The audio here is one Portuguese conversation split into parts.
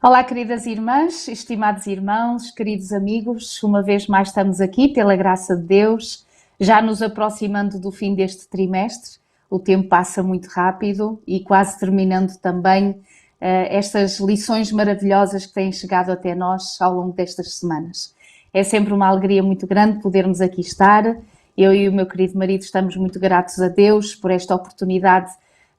Olá, queridas irmãs, estimados irmãos, queridos amigos, uma vez mais estamos aqui, pela graça de Deus, já nos aproximando do fim deste trimestre. O tempo passa muito rápido e quase terminando também estas lições maravilhosas que têm chegado até nós ao longo destas semanas. É sempre uma alegria muito grande podermos aqui estar. Eu e o meu querido marido estamos muito gratos a Deus por esta oportunidade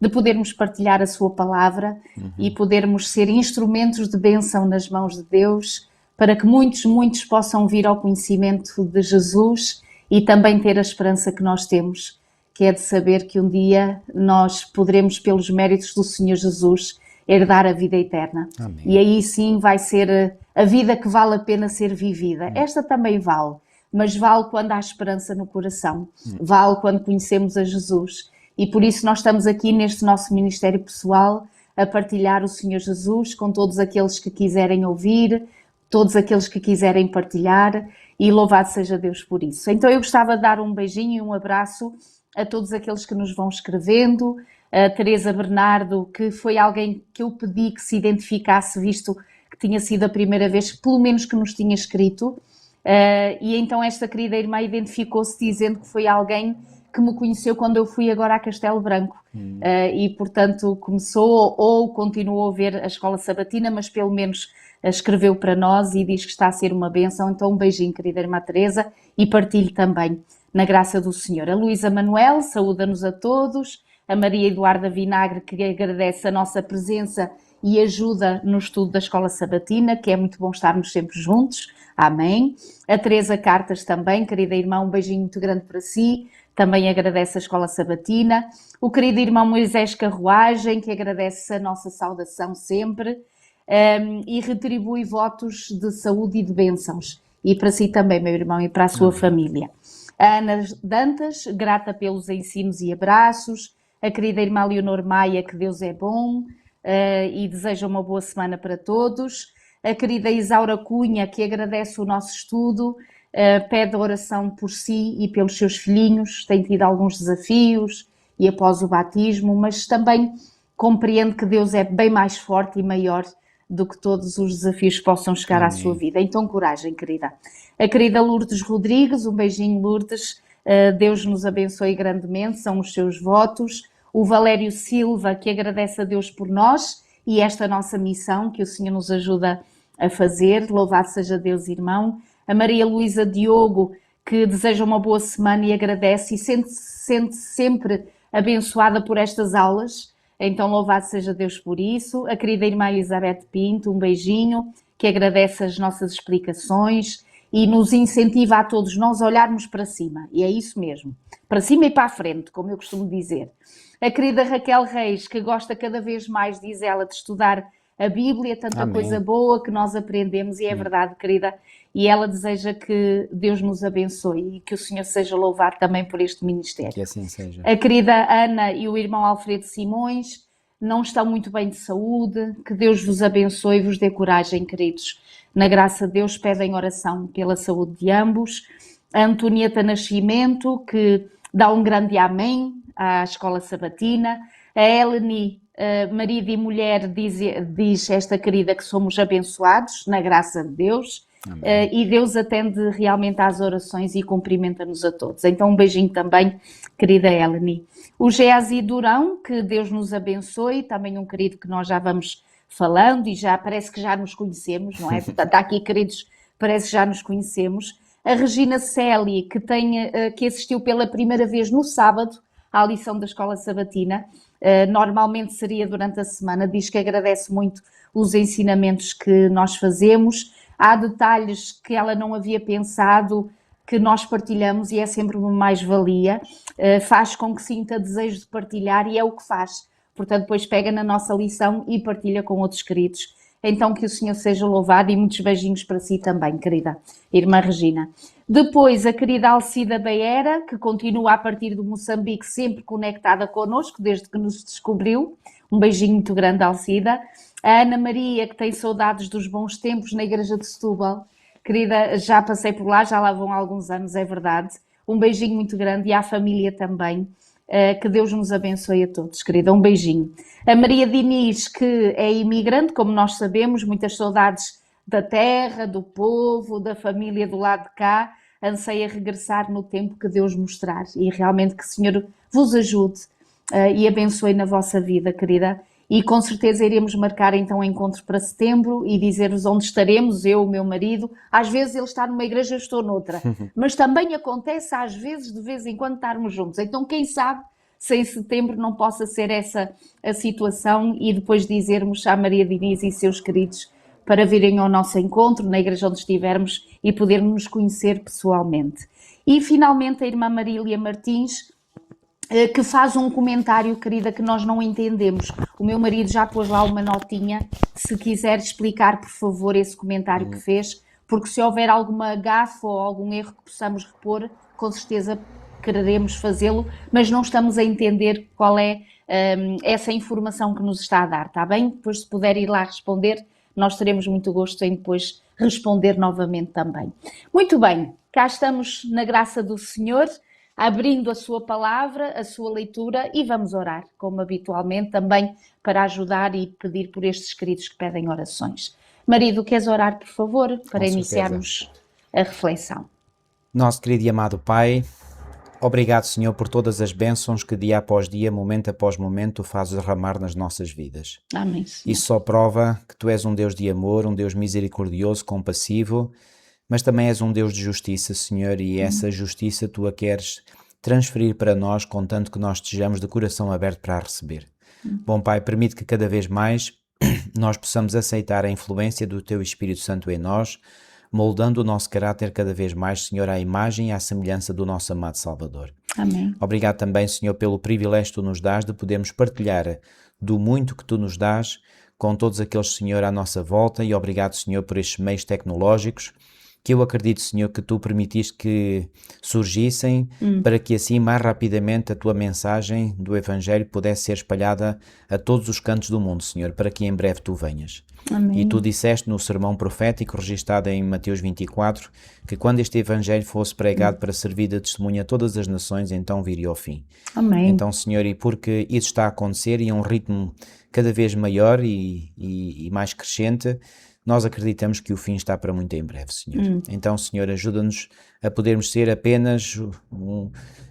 de podermos partilhar a sua palavra e podermos ser instrumentos de bênção nas mãos de Deus, para que muitos possam vir ao conhecimento de Jesus e também ter a esperança que nós temos, que é de saber que um dia nós poderemos, pelos méritos do Senhor Jesus, herdar a vida eterna. Amém. E aí sim vai ser a vida que vale a pena ser vivida. Esta também vale, mas vale quando há esperança no coração, vale quando conhecemos a Jesus. E por isso nós estamos aqui neste nosso ministério pessoal a partilhar o Senhor Jesus com todos aqueles que quiserem ouvir, todos aqueles que quiserem partilhar, e louvado seja Deus por isso. Então eu gostava de dar um beijinho e um abraço a todos aqueles que nos vão escrevendo, a Teresa Bernardo, que foi alguém que eu pedi que se identificasse, visto que tinha sido a primeira vez, pelo menos que nos tinha escrito, e então esta querida irmã identificou-se dizendo que foi alguém que me conheceu quando eu fui agora a Castelo Branco. E, portanto, começou ou continuou a ver a Escola Sabatina, mas pelo menos escreveu para nós e diz que está a ser uma bênção. Então, um beijinho, querida irmã Teresa, e partilho também na graça do Senhor. A Luísa Manuel, saúda-nos a todos. A Maria Eduarda Vinagre, que agradece a nossa presença e ajuda no estudo da Escola Sabatina, que é muito bom estarmos sempre juntos. Amém. A Teresa Cartas também, querida irmã, um beijinho muito grande para si. Também agradece a Escola Sabatina. O querido irmão Moisés Carruagem, que agradece a nossa saudação sempre, e retribui votos de saúde e de bênçãos. E para si também, meu irmão, e para a sua família. A Ana Dantas, grata pelos ensinos e abraços. A querida irmã Leonor Maia, que Deus é bom, e deseja uma boa semana para todos. A querida Isaura Cunha, que agradece o nosso estudo, pede oração por si e pelos seus filhinhos, tem tido alguns desafios e após o batismo, mas também compreende que Deus é bem mais forte e maior do que todos os desafios que possam chegar à sua vida. Então, coragem, querida. A querida Lourdes Rodrigues, um beijinho, Lourdes, Deus nos abençoe grandemente, são os seus votos. O Valério Silva, que agradece a Deus por nós e esta nossa missão que o Senhor nos ajuda a fazer, louvado seja Deus, irmão. A Maria Luísa Diogo, que deseja uma boa semana e agradece e sente-se sempre abençoada por estas aulas. Então, louvado seja Deus por isso. A querida irmã Elizabeth Pinto, um beijinho, que agradece as nossas explicações e nos incentiva a todos nós a olharmos para cima. E é isso mesmo, para cima e para a frente, como eu costumo dizer. A querida Raquel Reis, que gosta cada vez mais, diz ela, de estudar a Bíblia, tanta Amém. coisa boa que nós aprendemos, e é verdade, querida, e ela deseja que Deus nos abençoe e que o Senhor seja louvado também por este ministério. Que assim seja. A querida Ana e o irmão Alfredo Simões não estão muito bem de saúde, que Deus vos abençoe e vos dê coragem, queridos. Na graça de Deus, pedem oração pela saúde de ambos. A Antonieta Nascimento, que dá um grande amém à Escola Sabatina. A Eleni, marido e mulher, diz esta querida que somos abençoados na graça de Deus. E Deus atende realmente às orações e cumprimenta-nos a todos. Então um beijinho também, querida Eleni. O Geazi Durão, que Deus nos abençoe, também um querido que nós já vamos falando e já parece que já nos conhecemos, não é? Portanto, aqui, queridos, parece que já nos conhecemos. A Regina Celi, que assistiu pela primeira vez no sábado à lição da Escola Sabatina, normalmente seria durante a semana, diz que agradece muito os ensinamentos que nós fazemos. Há detalhes que ela não havia pensado, que nós partilhamos e é sempre uma mais-valia, faz com que sinta desejo de partilhar e é o que faz. Portanto, depois pega na nossa lição e partilha com outros queridos. Então que o Senhor seja louvado e muitos beijinhos para si também, querida irmã Regina. Depois a querida Alcida Beera, que continua a partir do Moçambique sempre conectada connosco, desde que nos descobriu. Um beijinho muito grande, Alcida. A Ana Maria, que tem saudades dos bons tempos na Igreja de Setúbal. Querida, já passei por lá, já lá vão há alguns anos, é verdade. Um beijinho muito grande e à família também. Que Deus nos abençoe a todos, querida. Um beijinho. A Maria Diniz, que é imigrante, como nós sabemos, muitas saudades da terra, do povo, da família do lado de cá, anseia regressar no tempo que Deus mostrar. E realmente que o Senhor vos ajude e abençoe na vossa vida, querida. E com certeza iremos marcar então um encontro para setembro e dizer-vos onde estaremos, eu, o meu marido. Às vezes ele está numa igreja, eu estou noutra. Mas também acontece às vezes, de vez em quando, estarmos juntos. Então quem sabe se em setembro não possa ser essa a situação e depois dizermos à Maria Diniz e seus queridos para virem ao nosso encontro, na igreja onde estivermos, e podermos nos conhecer pessoalmente. E finalmente a irmã Marília Martins, que faz um comentário, querida, que nós não entendemos. O meu marido já pôs lá uma notinha, se quiser explicar, por favor, esse comentário que fez, porque se houver alguma gafe ou algum erro que possamos repor, com certeza quereremos fazê-lo, mas não estamos a entender qual é essa informação que nos está a dar, está bem? Depois, se puder ir lá responder, nós teremos muito gosto em depois responder novamente também. Muito bem, cá estamos na graça do Senhor, abrindo a sua palavra, a sua leitura, e vamos orar, como habitualmente, também para ajudar e pedir por estes queridos que pedem orações. Marido, queres orar, por favor, para iniciarmos a reflexão? Nosso querido e amado Pai, obrigado, Senhor, por todas as bênçãos que dia após dia, momento após momento, fazes derramar nas nossas vidas. Amém, Senhor. Isso só prova que Tu és um Deus de amor, um Deus misericordioso, compassivo, mas também és um Deus de justiça, Senhor, e essa justiça Tu a queres transferir para nós, contanto que nós estejamos de coração aberto para a receber. Bom Pai, permite que cada vez mais nós possamos aceitar a influência do Teu Espírito Santo em nós, moldando o nosso caráter cada vez mais, Senhor, à imagem e à semelhança do nosso amado Salvador. Amém. Obrigado também, Senhor, pelo privilégio que Tu nos dás de podermos partilhar do muito que Tu nos dás com todos aqueles, Senhor, à nossa volta, e obrigado, Senhor, por estes meios tecnológicos que eu acredito, Senhor, que Tu permitiste que surgissem para que assim mais rapidamente a Tua mensagem do Evangelho pudesse ser espalhada a todos os cantos do mundo, Senhor, para que em breve Tu venhas. Amém. E Tu disseste no sermão profético registado em Mateus 24 que quando este Evangelho fosse pregado para servir de testemunha a todas as nações, então viria ao fim. Amém. Então, Senhor, e porque isso está a acontecer e a um ritmo cada vez maior e mais crescente, nós acreditamos que o fim está para muito em breve, Senhor. Então, Senhor, ajuda-nos a podermos ser apenas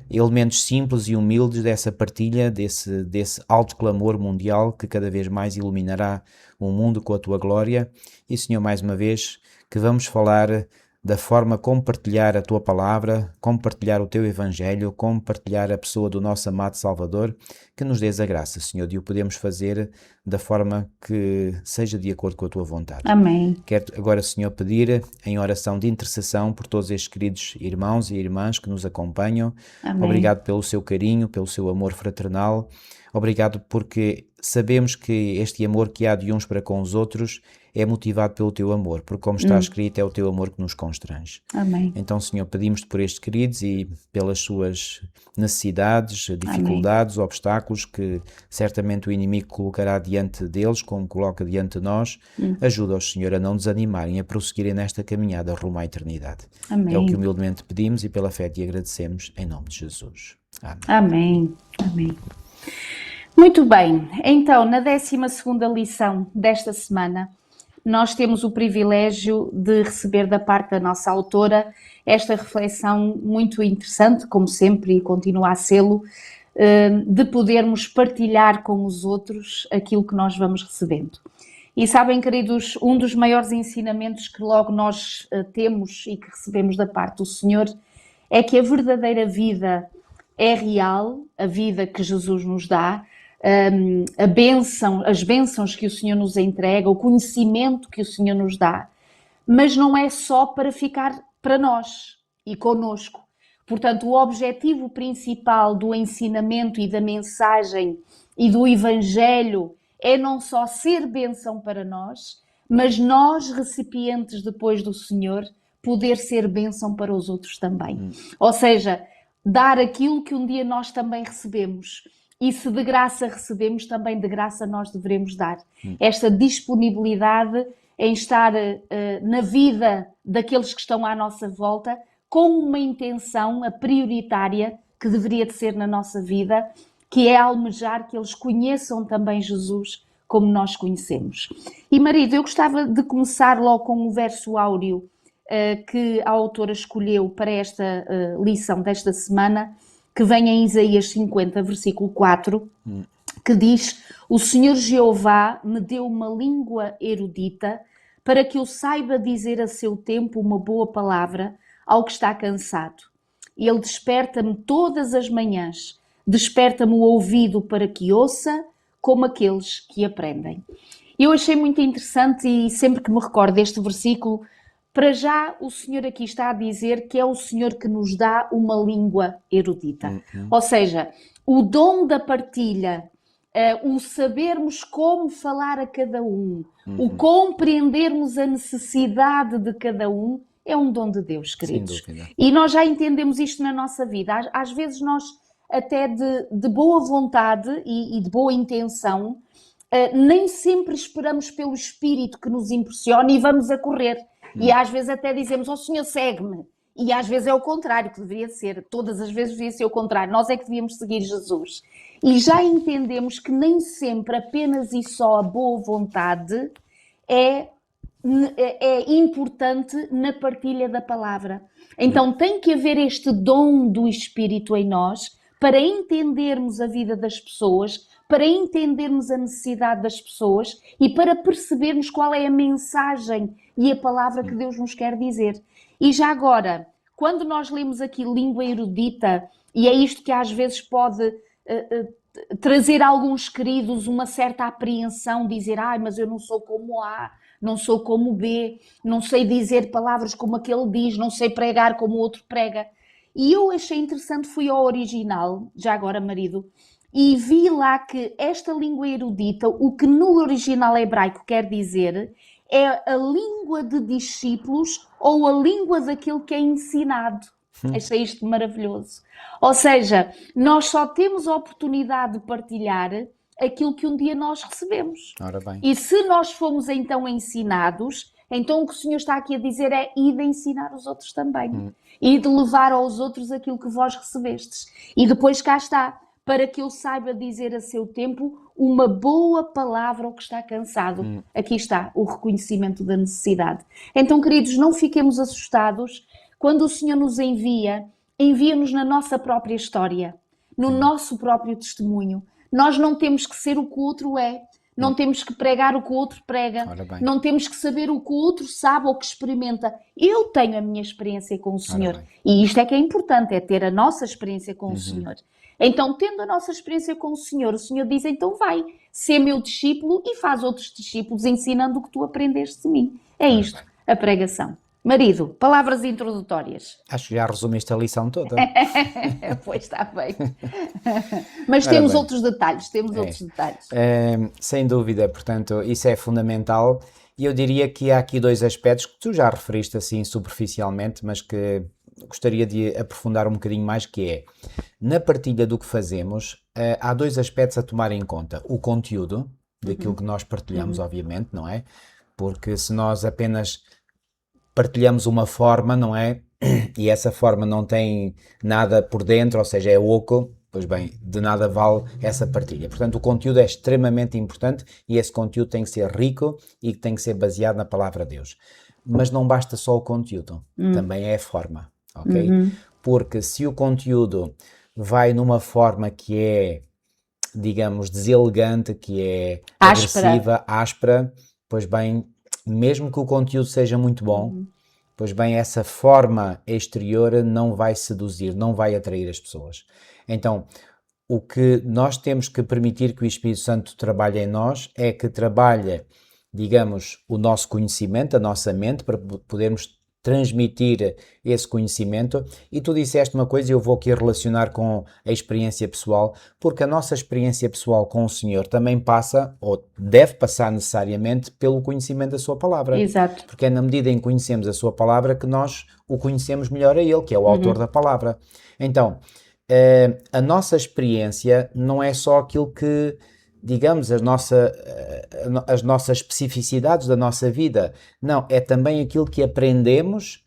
elementos simples e humildes dessa partilha, desse alto clamor mundial que cada vez mais iluminará o mundo com a Tua glória. E, Senhor, mais uma vez, que vamos falar da forma como partilhar a Tua palavra, como partilhar o Teu Evangelho, como partilhar a pessoa do nosso amado Salvador, que nos dês a graça, Senhor, de o podemos fazer da forma que seja de acordo com a Tua vontade. Amém. Quero agora, Senhor, pedir em oração de intercessão por todos estes queridos irmãos e irmãs que nos acompanham. Amém. Obrigado pelo seu carinho, pelo seu amor fraternal. Obrigado porque sabemos que este amor que há de uns para com os outros é motivado pelo Teu amor, porque como está escrito, é o Teu amor que nos constrange. Amém. Então, Senhor, pedimos-te por estes queridos e pelas suas necessidades, dificuldades, obstáculos que certamente o inimigo colocará diante deles, como coloca diante de nós. Ajuda-os, Senhor, a não desanimarem, a prosseguirem nesta caminhada rumo à eternidade. Amém. É o que humildemente pedimos e pela fé te agradecemos, em nome de Jesus. Amém. Amém. Amém. Muito bem, então na 12ª lição desta semana nós temos o privilégio de receber da parte da nossa autora esta reflexão muito interessante, como sempre e continua a sê-lo, de podermos partilhar com os outros aquilo que nós vamos recebendo. E sabem, queridos, um dos maiores ensinamentos que logo nós temos e que recebemos da parte do Senhor é que a verdadeira vida é real, a vida que Jesus nos dá, a bênção, as bênçãos que o Senhor nos entrega, o conhecimento que o Senhor nos dá, mas não é só para ficar para nós e conosco. Portanto, o objetivo principal do ensinamento e da mensagem e do Evangelho é não só ser bênção para nós, mas nós, recipientes depois do Senhor, poder ser bênção para os outros também. Ou seja, dar aquilo que um dia nós também recebemos. E se de graça recebemos, também de graça nós devemos dar. Esta disponibilidade em estar na vida daqueles que estão à nossa volta, com uma intenção, a prioritária, que deveria de ser na nossa vida, que é almejar que eles conheçam também Jesus como nós conhecemos. E marido, eu gostava de começar logo com o verso áureo que a autora escolheu para esta lição desta semana, que vem em Isaías 50, versículo 4, que diz: o Senhor Jeová me deu uma língua erudita para que eu saiba dizer a seu tempo uma boa palavra ao que está cansado. Ele desperta-me todas as manhãs, desperta-me o ouvido para que ouça, como aqueles que aprendem. Eu achei muito interessante e sempre que me recordo deste versículo, para já o Senhor aqui está a dizer que é o Senhor que nos dá uma língua erudita. Ou seja, o dom da partilha, o sabermos como falar a cada um, o compreendermos a necessidade de cada um, é um dom de Deus, queridos. Sem dúvida. E nós já entendemos isto na nossa vida. Às vezes nós, até de boa vontade e de boa intenção, nem sempre esperamos pelo Espírito que nos impressione e vamos a correr. E às vezes até dizemos, ó Senhor, segue-me. E às vezes é o contrário que deveria ser. Todas as vezes deveria ser o contrário. Nós é que devíamos seguir Jesus. E já entendemos que nem sempre apenas e só a boa vontade é importante na partilha da palavra. Então tem que haver este dom do Espírito em nós para entendermos a vida das pessoas, para entendermos a necessidade das pessoas e para percebermos qual é a mensagem e a palavra que Deus nos quer dizer. E já agora, quando nós lemos aqui língua erudita, e é isto que às vezes pode trazer a alguns queridos uma certa apreensão, dizer, mas eu não sou como A, não sou como B, não sei dizer palavras como aquele diz, não sei pregar como o outro prega. E eu achei interessante, fui ao original, já agora marido, e vi lá que esta língua erudita, o que no original hebraico quer dizer, é a língua de discípulos ou a língua daquele que é ensinado. Achei isto maravilhoso. Ou seja, nós só temos a oportunidade de partilhar aquilo que um dia nós recebemos. Ora bem. E se nós fomos então ensinados, então o que o Senhor está aqui a dizer é ir de ensinar os outros também. E de levar aos outros aquilo que vós recebestes. E depois cá está, para que eu saiba dizer a seu tempo uma boa palavra ao que está cansado. Aqui está o reconhecimento da necessidade. Então, queridos, não fiquemos assustados quando o Senhor nos envia-nos na nossa própria história, no nosso próprio testemunho. Nós não temos que ser o que o outro é, não temos que pregar o que o outro prega, não temos que saber o que o outro sabe ou que experimenta. Eu tenho a minha experiência com o Senhor. E isto é que é importante, é ter a nossa experiência com o Senhor. Então, tendo a nossa experiência com o Senhor diz, então vai, ser meu discípulo e faz outros discípulos ensinando o que tu aprendeste de mim. É isto, a pregação. Marido, palavras introdutórias. Acho que já resumiste a lição toda. Pois está bem. Mas temos outros detalhes, sem dúvida, portanto, isso é fundamental. E eu diria que há aqui dois aspectos que tu já referiste assim superficialmente, mas que gostaria de aprofundar um bocadinho mais, que é, na partilha do que fazemos, há dois aspectos a tomar em conta. O conteúdo, daquilo que nós partilhamos, obviamente, não é? Porque se nós apenas partilhamos uma forma, não é? E essa forma não tem nada por dentro, ou seja, é oco, pois bem, de nada vale essa partilha. Portanto, o conteúdo é extremamente importante e esse conteúdo tem que ser rico e tem que ser baseado na palavra de Deus. Mas não basta só o conteúdo, também é a forma, ok? Porque se o conteúdo vai numa forma que é, digamos, deselegante, que é agressiva, áspera, pois bem, mesmo que o conteúdo seja muito bom, pois bem, essa forma exterior não vai seduzir, não vai atrair as pessoas. Então, o que nós temos que permitir que o Espírito Santo trabalhe em nós é que trabalhe, digamos, o nosso conhecimento, a nossa mente, para podermos transmitir esse conhecimento. E tu disseste uma coisa e eu vou aqui relacionar com a experiência pessoal, porque a nossa experiência pessoal com o Senhor também passa, ou deve passar necessariamente, pelo conhecimento da sua palavra. Exato. Porque é na medida em que conhecemos a sua palavra que nós o conhecemos melhor a Ele, que é o autor da palavra. Então, a nossa experiência não é só aquilo que, digamos, as nossas especificidades da nossa vida. Não, é também aquilo que aprendemos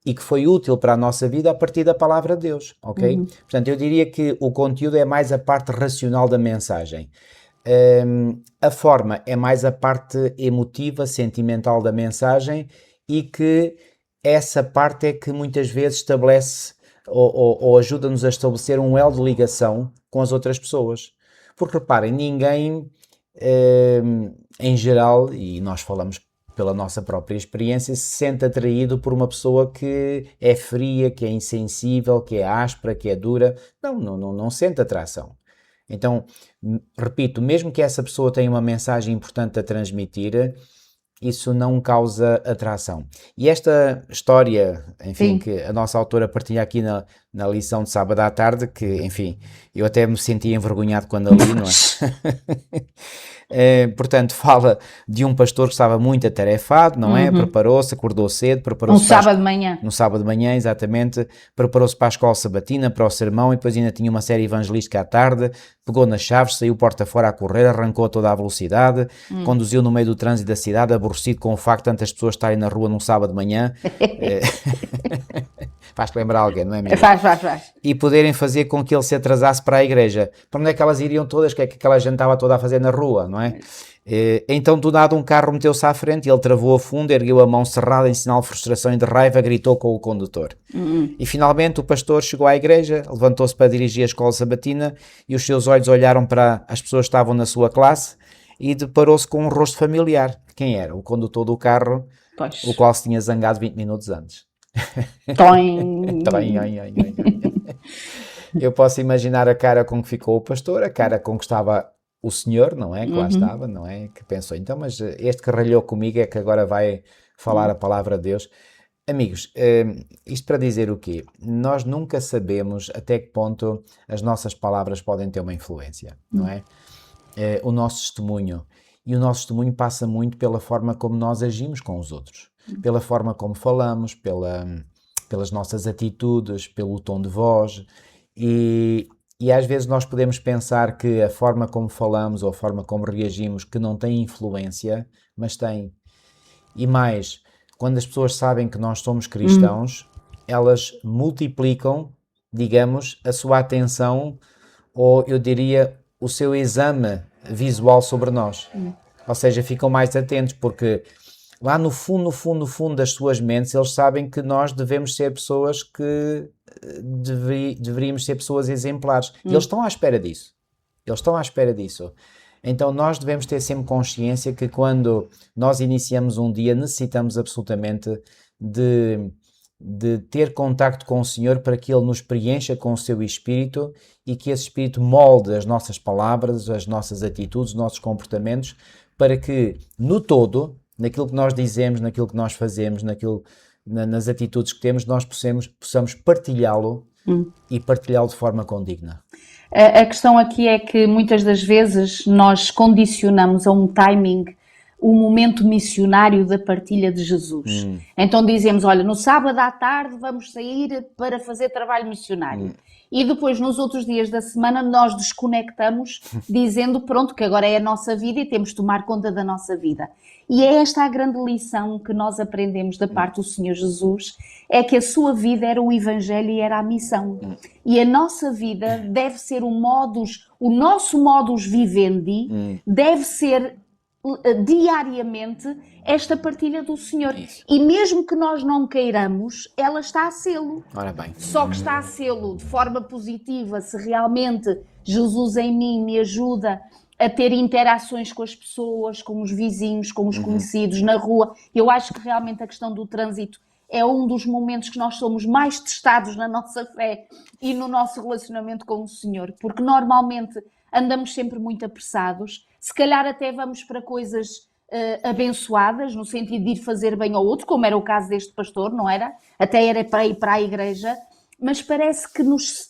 e que foi útil para a nossa vida a partir da palavra de Deus, ok? Portanto, eu diria que o conteúdo é mais a parte racional da mensagem. A forma é mais a parte emotiva, sentimental da mensagem, e que essa parte é que muitas vezes estabelece ou ajuda-nos a estabelecer um elo de ligação com as outras pessoas. Porque reparem, ninguém, em geral, e nós falamos pela nossa própria experiência, se sente atraído por uma pessoa que é fria, que é insensível, que é áspera, que é dura. Não sente atração. Então, repito, mesmo que essa pessoa tenha uma mensagem importante a transmitir, isso não causa atração. E esta história, enfim, que a nossa autora partilha aqui na lição de sábado à tarde, que, enfim, eu até me senti envergonhado quando a li, não é? Portanto, fala de um pastor que estava muito atarefado, não é? Preparou-se, acordou cedo, preparou-se sábado de manhã. No sábado de manhã, exatamente, preparou-se para a escola sabatina, para o sermão, e depois ainda tinha uma série evangelística à tarde, pegou nas chaves, saiu porta fora a correr, arrancou a toda a velocidade, conduziu no meio do trânsito da cidade, aborrecido com o facto de tantas pessoas estarem na rua num sábado de manhã. Faz-te lembrar alguém, não é mesmo? Faz. E poderem fazer com que ele se atrasasse para a igreja. Para onde é que elas iriam todas? O que é que aquela gente estava toda a fazer na rua, não é? Então, do nada, um carro meteu-se à frente, ele travou a fundo, ergueu a mão cerrada em sinal de frustração e de raiva, gritou com o condutor. E finalmente o pastor chegou à igreja, levantou-se para dirigir a escola sabatina e os seus olhos olharam para as pessoas que estavam na sua classe e deparou-se com um rosto familiar. Quem era? O condutor do carro, o qual se tinha zangado 20 minutos antes. Eu posso imaginar a cara com que ficou o pastor, a cara com que estava o senhor, não é? Que lá estava, não é? Que pensou, então, mas este que ralhou comigo é que agora vai falar a palavra de Deus. Amigos, isto para dizer o quê? Nós nunca sabemos até que ponto as nossas palavras podem ter uma influência, não é? O nosso testemunho. E o nosso testemunho passa muito pela forma como nós agimos com os outros, pela forma como falamos, pelas nossas atitudes, pelo tom de voz. E às vezes nós podemos pensar que a forma como falamos ou a forma como reagimos que não tem influência, mas tem. E mais, quando as pessoas sabem que nós somos cristãos, elas multiplicam, digamos, a sua atenção, ou eu diria, o seu exame visual sobre nós. Ou seja, ficam mais atentos, porque lá no fundo das suas mentes, eles sabem que nós devemos ser pessoas que deveríamos ser pessoas exemplares. E eles estão à espera disso. Então nós devemos ter sempre consciência que quando nós iniciamos um dia, necessitamos absolutamente de ter contacto com o Senhor para que Ele nos preencha com o seu Espírito e que esse Espírito molde as nossas palavras, as nossas atitudes, os nossos comportamentos, para que no todo, naquilo que nós dizemos, naquilo que nós fazemos, nas atitudes que temos, nós possamos partilhá-lo e partilhá-lo de forma condigna. A questão aqui é que muitas das vezes nós condicionamos a um timing o momento missionário da partilha de Jesus. Então dizemos, olha, no sábado à tarde vamos sair para fazer trabalho missionário. E depois, nos outros dias da semana, nós desconectamos, dizendo, pronto, que agora é a nossa vida e temos de tomar conta da nossa vida. E é esta a grande lição que nós aprendemos da parte do Senhor Jesus, é que a sua vida era o Evangelho e era a missão. E a nossa vida deve ser o nosso modus vivendi, deve ser diariamente esta partilha do Senhor. Isso. E mesmo que nós não queiramos, ela está a sê-lo. Ora bem. Só que está a sê-lo de forma positiva, se realmente Jesus em mim me ajuda a ter interações com as pessoas, com os vizinhos, com os conhecidos, na rua. Eu acho que realmente a questão do trânsito é um dos momentos que nós somos mais testados na nossa fé e no nosso relacionamento com o Senhor, porque normalmente andamos sempre muito apressados, se calhar até vamos para coisas abençoadas, no sentido de ir fazer bem ao outro, como era o caso deste pastor, não era? Até era para ir para a igreja, mas parece que nos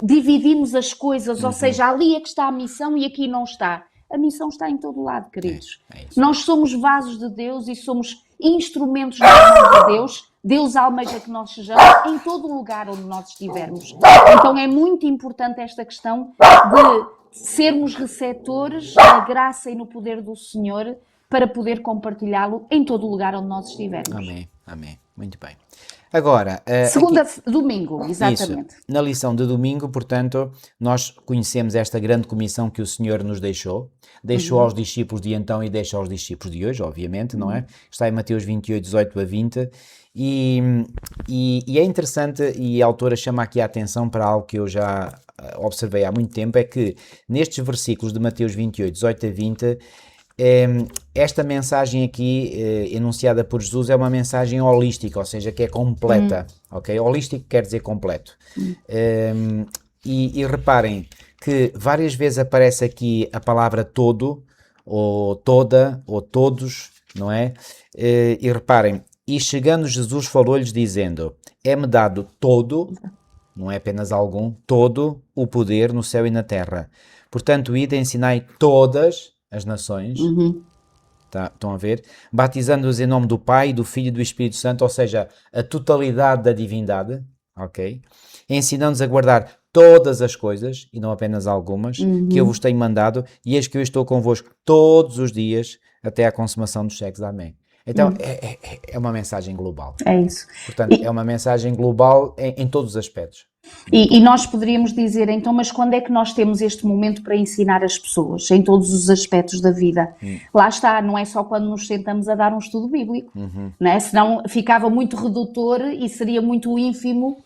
dividimos as coisas, ou seja, ali é que está a missão e aqui não está. A missão está em todo lado, queridos. Nós somos vasos de Deus e somos instrumentos das mãos de Deus. Deus almeja que nós sejamos em todo lugar onde nós estivermos. Então é muito importante esta questão de sermos receptores na graça e no poder do Senhor para poder compartilhá-lo em todo lugar onde nós estivermos. Amém. Muito bem. Agora, Domingo, exatamente. isso, na lição de domingo, portanto, nós conhecemos esta grande comissão que o Senhor nos deixou aos discípulos de então e deixa aos discípulos de hoje, obviamente, não é? Está em Mateus 28, 18 a 20, e é interessante, e a autora chama aqui a atenção para algo que eu já observei há muito tempo, é que nestes versículos de Mateus 28, 18 a 20, esta mensagem aqui, enunciada por Jesus, é uma mensagem holística, ou seja, que é completa, ok? Holístico quer dizer completo. E reparem que várias vezes aparece aqui a palavra todo, ou toda, ou todos, não é? E reparem, e chegando Jesus falou-lhes dizendo, é-me dado todo, não é apenas algum, todo o poder no céu e na terra. Portanto, ide e ensinai todas as nações, estão a ver? Batizando-os em nome do Pai, do Filho e do Espírito Santo, ou seja, a totalidade da divindade, ok? Ensinando-os a guardar todas as coisas, e não apenas algumas, que eu vos tenho mandado, e eis que eu estou convosco todos os dias, até à consumação dos séculos. Amém. Então, é uma mensagem global. É isso. Portanto, é uma mensagem global em todos os aspectos. E nós poderíamos dizer, então, mas quando é que nós temos este momento para ensinar as pessoas, em todos os aspectos da vida? Lá está, não é só quando nos sentamos a dar um estudo bíblico, não é? Senão ficava muito redutor e seria muito ínfimo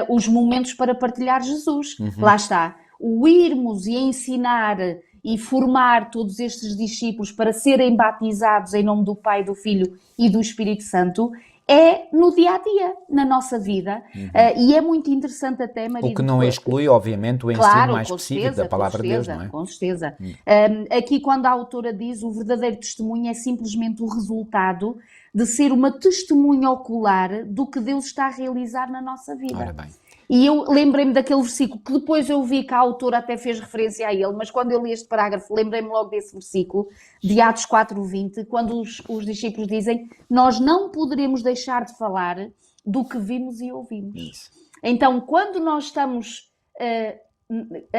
os momentos para partilhar Jesus. Lá está, o irmos e ensinar e formar todos estes discípulos para serem batizados em nome do Pai, do Filho e do Espírito Santo é no dia-a-dia, na nossa vida, e é muito interessante até, Maria. O que não exclui, obviamente, o ensino mais específico da Palavra de Deus, não é? Com certeza. Aqui, quando a autora diz o verdadeiro testemunho é simplesmente o resultado de ser uma testemunha ocular do que Deus está a realizar na nossa vida. Ora bem. E eu lembrei-me daquele versículo que depois eu vi que a autora até fez referência a ele, mas quando eu li este parágrafo lembrei-me logo desse versículo, de Atos 4:20, quando os discípulos dizem, nós não poderemos deixar de falar do que vimos e ouvimos. Isso. Então, quando nós estamos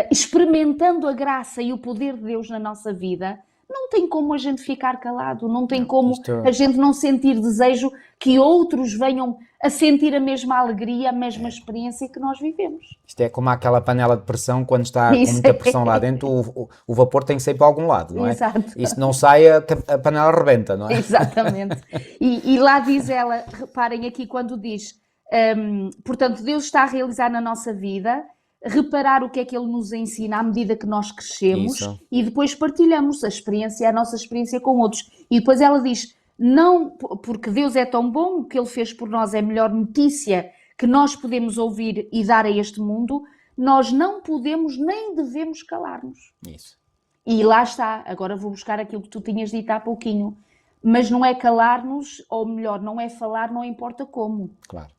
experimentando a graça e o poder de Deus na nossa vida, não tem como a gente ficar calado, não tem como a gente não sentir desejo que outros venham a sentir a mesma alegria, a mesma experiência que nós vivemos. Isto é como aquela panela de pressão, quando está com muita pressão lá dentro, o vapor tem que sair para algum lado, não é? Exato. E se não sai, a panela rebenta, não é? Exatamente. E lá diz ela, reparem aqui quando diz, portanto, Deus está a realizar na nossa vida, reparar o que é que Ele nos ensina à medida que nós crescemos. Isso. E depois partilhamos a nossa experiência com outros. E depois ela diz, não, porque Deus é tão bom, o que Ele fez por nós é a melhor notícia que nós podemos ouvir e dar a este mundo, nós não podemos nem devemos calar-nos. Isso. E lá está, agora vou buscar aquilo que tu tinhas dito há pouquinho, mas não é calar-nos, ou melhor, não é falar, não importa como. Claro.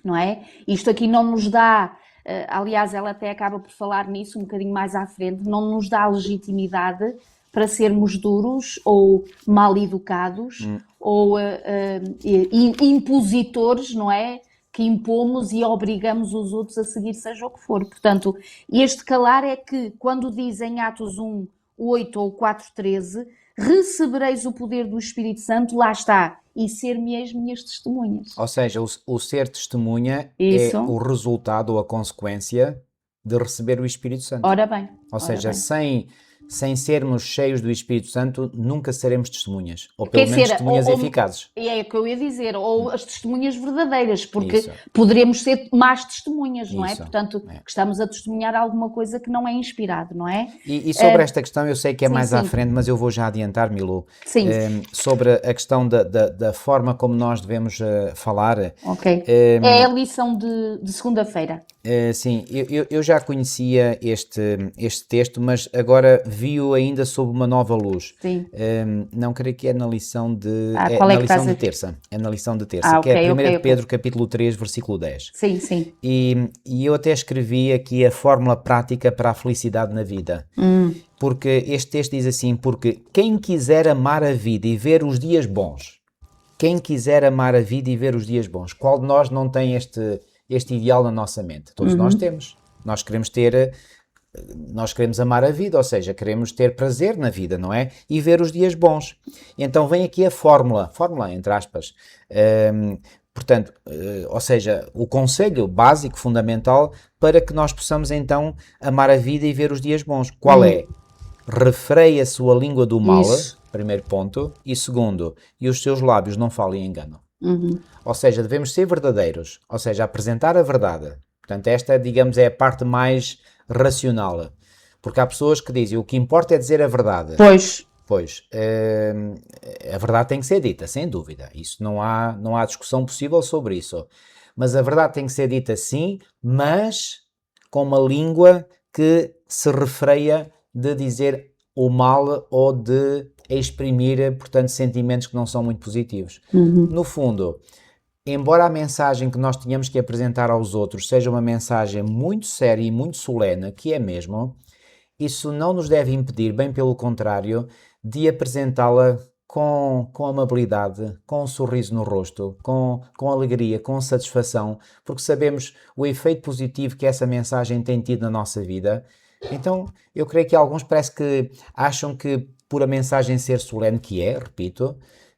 Não é? Isto aqui não nos dá... aliás, ela até acaba por falar nisso um bocadinho mais à frente, não nos dá legitimidade para sermos duros ou mal educados ou impositores, não é? Que impomos e obrigamos os outros a seguir seja o que for. Portanto, este calar é que quando diz em Atos 1:8 ou 4:13, recebereis o poder do Espírito Santo, lá está, e ser-me-eis minhas testemunhas. Ou seja, o ser testemunha é o resultado ou a consequência de receber o Espírito Santo. Ora bem. Ou seja, sem sermos cheios do Espírito Santo, nunca seremos testemunhas. Ou pelo menos testemunhas eficazes. É o que eu ia dizer, ou as testemunhas verdadeiras, porque poderemos ser más testemunhas, não é? Portanto, que estamos a testemunhar alguma coisa que não é inspirado, não é? E sobre esta questão, eu sei que é mais à frente, mas eu vou já adiantar, Milu, sobre a questão da forma como nós devemos falar. Ok. É a lição de segunda-feira. Sim, eu já conhecia este texto, mas agora vi-o ainda sob uma nova luz. Sim. Não creio que é na lição de... qual é na que lição de terça. É na lição de terça, que é 1 de Pedro, capítulo 3, versículo 10. Sim, sim. E eu até escrevi aqui a fórmula prática para a felicidade na vida. Porque este texto diz assim, porque quem quiser amar a vida e ver os dias bons, qual de nós não tem este ideal na nossa mente? Todos nós temos. Nós queremos amar a vida, ou seja, queremos ter prazer na vida, não é? E ver os dias bons. Então vem aqui a fórmula entre aspas, Portanto, ou seja, o conselho básico, fundamental, para que nós possamos então amar a vida e ver os dias bons. Qual é? Refreia a sua língua do mal, Isso. primeiro ponto, e segundo, e os seus lábios não falem engano. Uhum. Ou seja, devemos ser verdadeiros, ou seja, apresentar a verdade. Portanto, esta, digamos, é a parte mais racional. Porque há pessoas que dizem, o que importa é dizer a verdade. Pois. Pois, a verdade tem que ser dita, sem dúvida. Isso não há discussão possível sobre isso. Mas a verdade tem que ser dita sim, mas com uma língua que se refreia de dizer o mal ou de exprimir, portanto, sentimentos que não são muito positivos. No fundo, embora a mensagem que nós tenhamos que apresentar aos outros seja uma mensagem muito séria e muito solene, que é mesmo, isso não nos deve impedir, bem pelo contrário, de apresentá-la com amabilidade, com um sorriso no rosto, com alegria, com satisfação, porque sabemos o efeito positivo que essa mensagem tem tido na nossa vida. Então, eu creio que alguns parece que acham que, por a mensagem ser solene, que é, repito,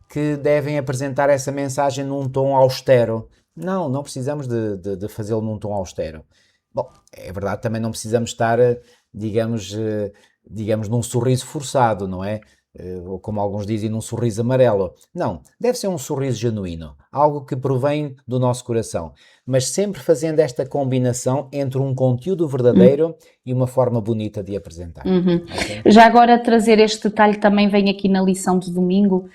que devem apresentar essa mensagem num tom austero. Não, não precisamos de fazê-lo num tom austero. Bom, é verdade, também não precisamos estar, digamos, num sorriso forçado, não é? Ou como alguns dizem, num sorriso amarelo. Não, deve ser um sorriso genuíno, algo que provém do nosso coração, mas sempre fazendo esta combinação entre um conteúdo verdadeiro e uma forma bonita de apresentar. Okay? Já agora trazer este detalhe também vem aqui na lição de domingo,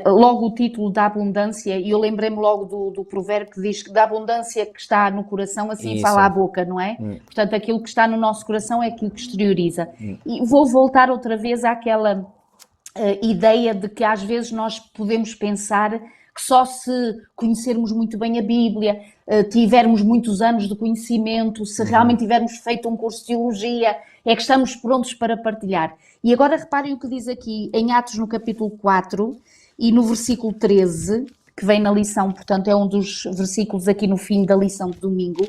logo o título da abundância, e eu lembrei-me logo do provérbio que diz que da abundância que está no coração, assim Isso. fala a boca, não é? Portanto, aquilo que está no nosso coração é aquilo que exterioriza. E vou voltar outra vez àquela ideia de que às vezes nós podemos pensar que só se conhecermos muito bem a Bíblia, tivermos muitos anos de conhecimento, se realmente tivermos feito um curso de teologia, é que estamos prontos para partilhar. E agora reparem o que diz aqui em Atos no capítulo 4 e no versículo 13, que vem na lição, portanto é um dos versículos aqui no fim da lição de domingo,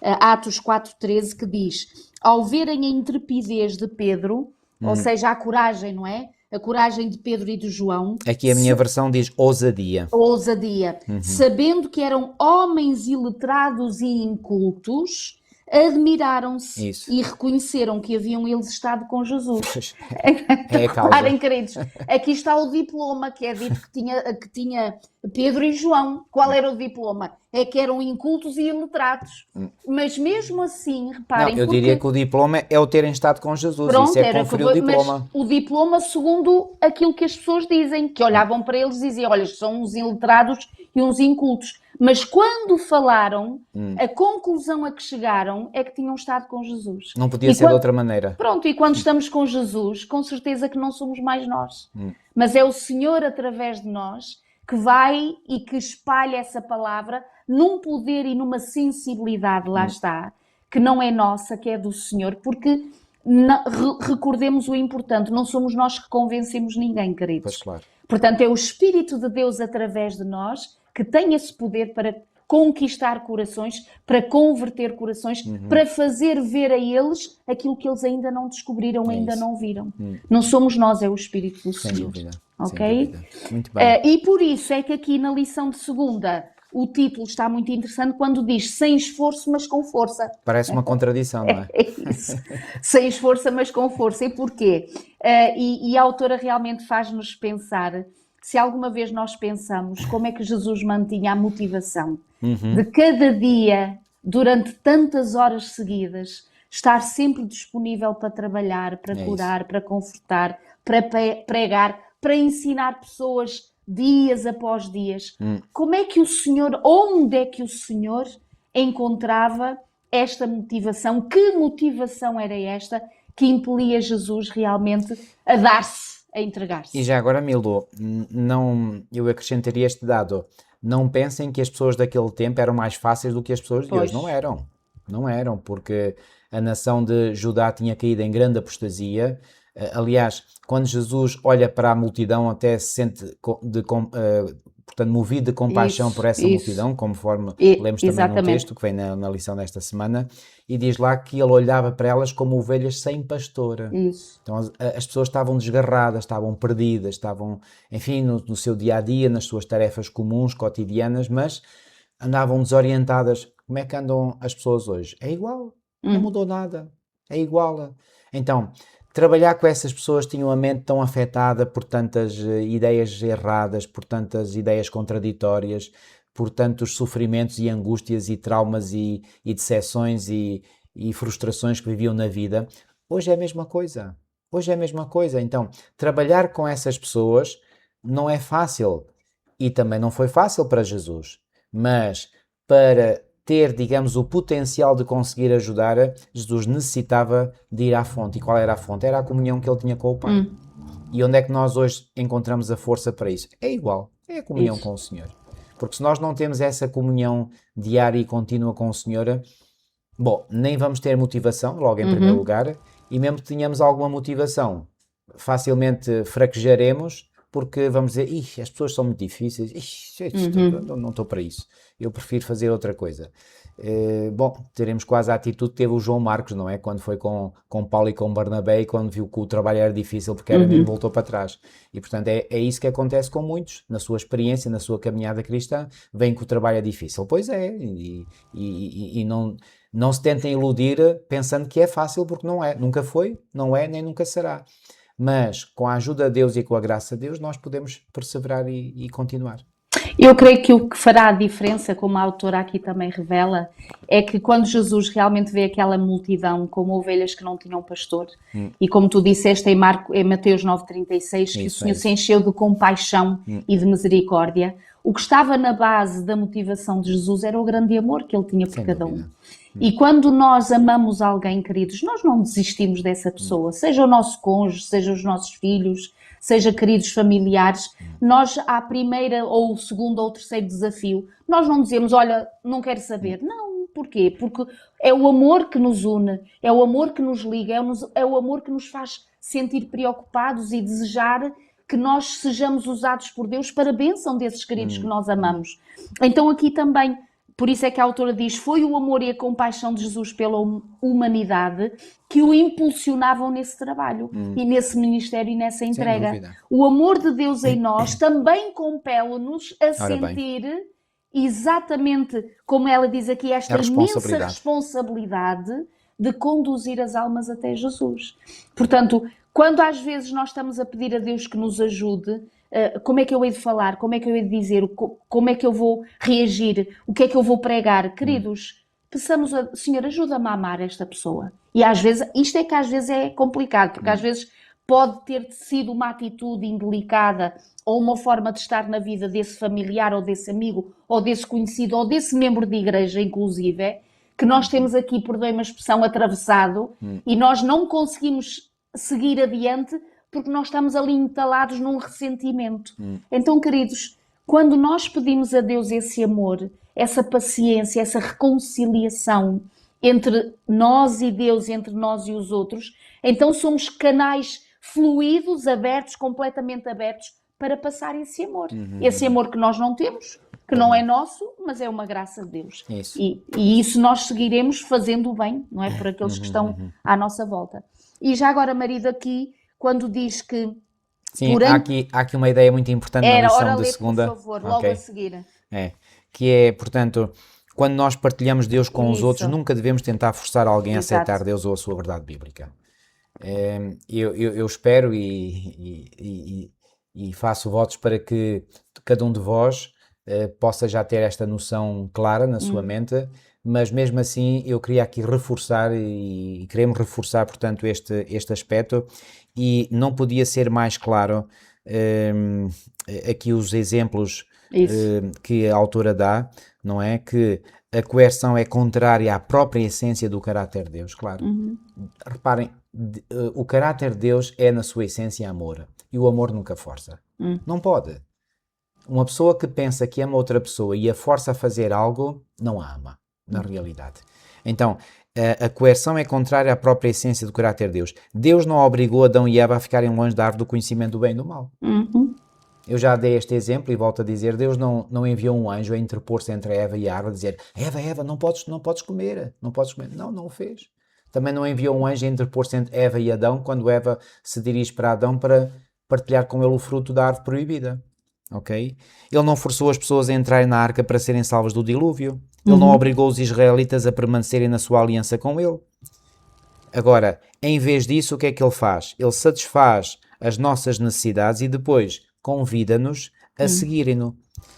Atos 4:13, que diz: ao verem a intrepidez de Pedro, ou seja, a coragem, não é? A coragem de Pedro e de João. Aqui a minha versão diz ousadia. Ousadia. Sabendo que eram homens iletrados e incultos, admiraram-se e reconheceram que haviam eles estado com Jesus. Pois, é a causa. Reparem, queridos, aqui está o diploma que é dito que tinha Pedro e João. Qual era o diploma? É que eram incultos e iletrados. Mas mesmo assim, reparem... Não, eu diria que o diploma é o terem estado com Jesus. Pronto, isso é conferir o diploma. Mas o diploma segundo aquilo que as pessoas dizem, que olhavam para eles e diziam, olha, são uns iletrados e uns incultos. Mas quando falaram, a conclusão a que chegaram é que tinham estado com Jesus. Não podia ser de outra maneira. Pronto, e quando estamos com Jesus, com certeza que não somos mais nós. Mas é o Senhor, através de nós, que vai e que espalha essa palavra num poder e numa sensibilidade, lá está, que não é nossa, que é do Senhor, porque recordemos o importante, não somos nós que convencemos ninguém, queridos. Pois claro. Portanto, é o Espírito de Deus através de nós que tem esse poder para conquistar corações, para converter corações, para fazer ver a eles aquilo que eles ainda não descobriram, ainda não viram. Não somos nós, é o Espírito do Senhor. Sem dúvida. Ok? Sem dúvida. Muito bem. E por isso é que aqui na lição de segunda o título está muito interessante quando diz sem esforço, mas com força. Parece uma contradição, não é? É isso. Sem esforço, mas com força. E porquê? E a autora realmente faz-nos pensar, se alguma vez nós pensamos como é que Jesus mantinha a motivação de cada dia, durante tantas horas seguidas, estar sempre disponível para trabalhar, para curar, para confortar, para pregar, para ensinar pessoas dias após dias. Como é que o Senhor, onde é que o Senhor encontrava esta motivação? Que motivação era esta que impelia Jesus realmente a dar-se, a entregar-se? E já agora, Mildo, eu acrescentaria este dado. Não pensem que as pessoas daquele tempo eram mais fáceis do que as pessoas de hoje. Não eram. Não eram, porque a nação de Judá tinha caído em grande apostasia. Aliás, quando Jesus olha para a multidão, até se sente portanto, movido de compaixão por essa multidão, conforme lemos também no texto que vem na lição desta semana, e diz lá que ele olhava para elas como ovelhas sem pastor. Então as pessoas estavam desgarradas, estavam perdidas, estavam, enfim, no seu dia-a-dia, nas suas tarefas comuns, cotidianas, mas andavam desorientadas. Como é que andam as pessoas hoje? É igual, não mudou nada, é igual. Então, trabalhar com essas pessoas tinham a mente tão afetada por tantas ideias erradas, por tantas ideias contraditórias, por tantos sofrimentos e angústias e traumas e decepções e frustrações que viviam na vida. Hoje é a mesma coisa. Hoje é a mesma coisa. Então, trabalhar com essas pessoas não é fácil. E também não foi fácil para Jesus. Mas para ter, digamos, o potencial de conseguir ajudar, Jesus necessitava de ir à fonte. E qual era a fonte? Era a comunhão que ele tinha com o Pai. E onde é que nós hoje encontramos a força para isso? É igual. É a comunhão com o Senhor. Porque se nós não temos essa comunhão diária e contínua com o Senhor, bom, nem vamos ter motivação, logo em primeiro lugar, e mesmo que tenhamos alguma motivação, facilmente fraquejaremos, porque vamos dizer, as pessoas são muito difíceis, não estou para isso, eu prefiro fazer outra coisa. Bom, teremos quase a atitude que teve o João Marcos, não é? Quando foi com Paulo e com Barnabé e quando viu que o trabalho era difícil porque era mesmo, voltou para trás. E portanto é isso que acontece com muitos, na sua experiência, na sua caminhada cristã, veem que o trabalho é difícil. Pois é, e não se tentem iludir pensando que é fácil, porque não é, nunca foi, não é, nem nunca será. Mas com a ajuda de Deus e com a graça de Deus nós podemos perseverar e continuar. Eu creio que o que fará a diferença, como a autora aqui também revela, é que quando Jesus realmente vê aquela multidão como ovelhas que não tinham pastor, e como tu disseste em Mateus 9,36, que o Senhor se encheu de compaixão e de misericórdia, o que estava na base da motivação de Jesus era o grande amor que ele tinha por cada um. E quando nós amamos alguém, queridos, nós não desistimos dessa pessoa, seja o nosso cônjuge, seja os nossos filhos, seja queridos familiares, nós à primeira ou segundo ou terceiro desafio, nós não dizemos, olha, não quero saber. Não, porquê? Porque é o amor que nos une, é o amor que nos liga, é o amor que nos faz sentir preocupados e desejar que nós sejamos usados por Deus para a bênção desses queridos que nós amamos. Então aqui também, por isso é que a autora diz, foi o amor e a compaixão de Jesus pela humanidade que o impulsionavam nesse trabalho e nesse ministério e nessa entrega. O amor de Deus em nós também compele-nos a sentir exatamente, como ela diz aqui, esta imensa responsabilidade de conduzir as almas até Jesus. Portanto, quando às vezes nós estamos a pedir a Deus que nos ajude, como é que eu hei de falar, como é que eu hei de dizer, como é que eu vou reagir, o que é que eu vou pregar, queridos, peçamos a Senhor, ajuda-me a amar esta pessoa. E às vezes, isto é que às vezes é complicado, porque às vezes pode ter sido uma atitude indelicada ou uma forma de estar na vida desse familiar ou desse amigo ou desse conhecido ou desse membro de igreja, inclusive, que nós temos aqui, por uma expressão, atravessado e nós não conseguimos seguir adiante porque nós estamos ali entalados num ressentimento. Então, queridos, quando nós pedimos a Deus esse amor, essa paciência, essa reconciliação entre nós e Deus, entre nós e os outros, então somos canais fluidos, abertos, completamente abertos, para passar esse amor. Esse amor que nós não temos, que não é nosso, mas é uma graça de Deus. Isso. E isso nós seguiremos fazendo o bem, não é? Por aqueles que estão à nossa volta. E já agora, marido, aqui, quando diz que... Sim, há aqui uma ideia muito importante na lição de segunda. Por favor, logo a seguir. Que é, portanto, quando nós partilhamos Deus com os outros, nunca devemos tentar forçar alguém a aceitar Deus ou a sua verdade bíblica. Eu espero e faço votos para que cada um de vós possa já ter esta noção clara na sua mente, mas mesmo assim eu queria aqui reforçar e queremos reforçar, portanto, este aspecto, e não podia ser mais claro aqui os exemplos que a autora dá, não é? Que a coerção é contrária à própria essência do caráter de Deus, claro. Reparem, o caráter de Deus é na sua essência amor, e o amor nunca força. Não pode. Uma pessoa que pensa que ama outra pessoa e a força a fazer algo, não a ama, na realidade. Então, a coerção é contrária à própria essência do caráter de Deus. Deus não obrigou Adão e Eva a ficarem longe da árvore do conhecimento do bem e do mal. Eu já dei este exemplo e volto a dizer, Deus não enviou um anjo a interpor-se entre Eva e a árvore, a dizer, Eva, não podes comer, não podes comer. Não o fez. Também não enviou um anjo a interpor-se entre Eva e Adão, quando Eva se dirige para Adão para partilhar com ele o fruto da árvore proibida. ok? Ele não forçou as pessoas a entrarem na arca para serem salvas do dilúvio. Ele não obrigou os israelitas a permanecerem na sua aliança com ele. Agora, em vez disso, o que é que ele faz? Ele satisfaz as nossas necessidades e depois convida-nos a seguirem-no.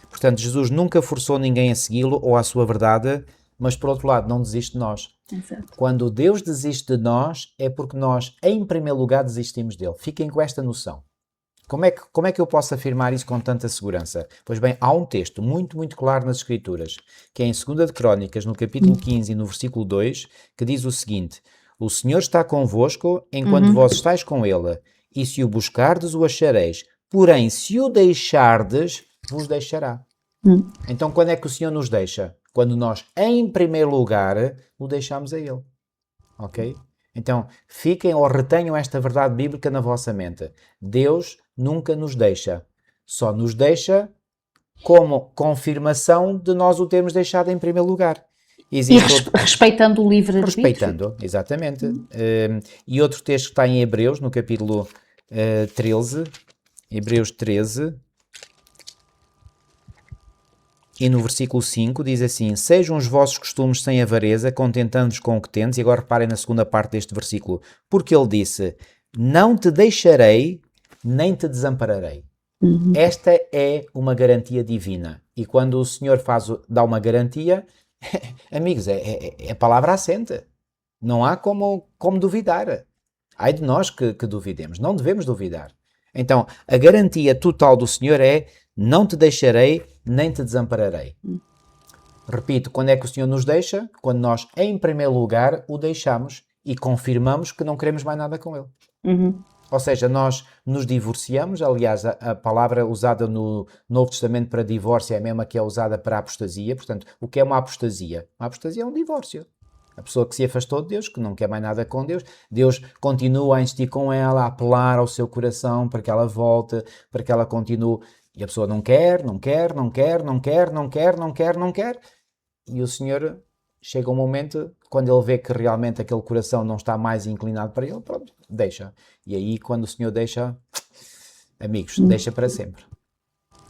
Portanto, Jesus nunca forçou ninguém a segui-lo ou à sua verdade, mas por outro lado, não desiste de nós. Exato. Quando Deus desiste de nós, é porque nós, em primeiro lugar, desistimos dele. Fiquem com esta noção. Como é que eu posso afirmar isso com tanta segurança? Pois bem, há um texto muito, muito claro nas Escrituras, que é em 2 de Crónicas, no capítulo 15 e no versículo 2, que diz o seguinte: o Senhor está convosco enquanto vós estáis com ele, e se o buscardes, o achareis. Porém, se o deixardes, vos deixará. Então, quando é que o Senhor nos deixa? Quando nós, em primeiro lugar, o deixamos a Ele. Ok? Então, fiquem ou retenham esta verdade bíblica na vossa mente. Deus nunca nos deixa. Só nos deixa como confirmação de nós o termos deixado em primeiro lugar. Respeitando o livre-arbítrio. Respeitando, exatamente. E outro texto que está em Hebreus, no capítulo 13, Hebreus 13, e no versículo 5 diz assim: sejam os vossos costumes sem avareza, contentando-vos com o que tendes. E agora reparem na segunda parte deste versículo. Porque ele disse: não te deixarei, nem te desampararei. Esta é uma garantia divina. E quando o Senhor dá uma garantia, amigos, é a palavra assente. Não há como duvidar. Ai de nós que duvidemos. Não devemos duvidar. Então, a garantia total do Senhor é: não te deixarei, nem te desampararei. Repito, quando é que o Senhor nos deixa? Quando nós, em primeiro lugar, o deixamos e confirmamos que não queremos mais nada com ele. Ou seja, nós nos divorciamos. Aliás, a palavra usada no Novo Testamento para divórcio é a mesma que é usada para apostasia. Portanto, o que é uma apostasia? Uma apostasia é um divórcio. A pessoa que se afastou de Deus, que não quer mais nada com Deus, Deus continua a insistir com ela, a apelar ao seu coração para que ela volte, para que ela continue. E a pessoa não quer. E o Senhor chega um momento, quando ele vê que realmente aquele coração não está mais inclinado para ele, pronto, deixa. E aí, quando o Senhor deixa, amigos, deixa para sempre.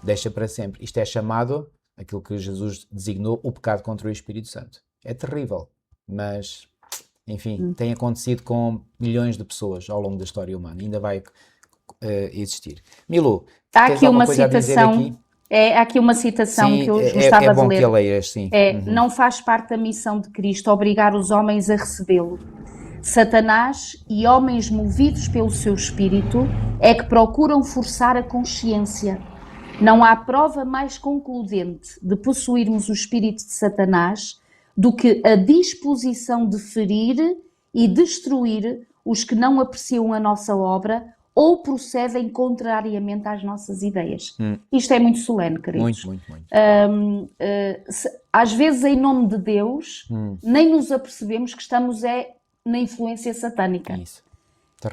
Deixa para sempre. Isto é chamado, aquilo que Jesus designou, o pecado contra o Espírito Santo. É terrível, mas, enfim, tem acontecido com milhões de pessoas ao longo da história humana. Ainda vai existir. Milu, há aqui uma citação. Há aqui uma citação sim, que eu gostava de ler. É bom que a leias, sim. Não faz parte da missão de Cristo obrigar os homens a recebê-lo. Satanás e homens movidos pelo seu espírito é que procuram forçar a consciência. Não há prova mais concludente de possuirmos o espírito de Satanás do que a disposição de ferir e destruir os que não apreciam a nossa obra ou procedem contrariamente às nossas ideias. Isto é muito solene, queridos. Muito. Às vezes, em nome de Deus, nem nos apercebemos que estamos na influência satânica. Isso.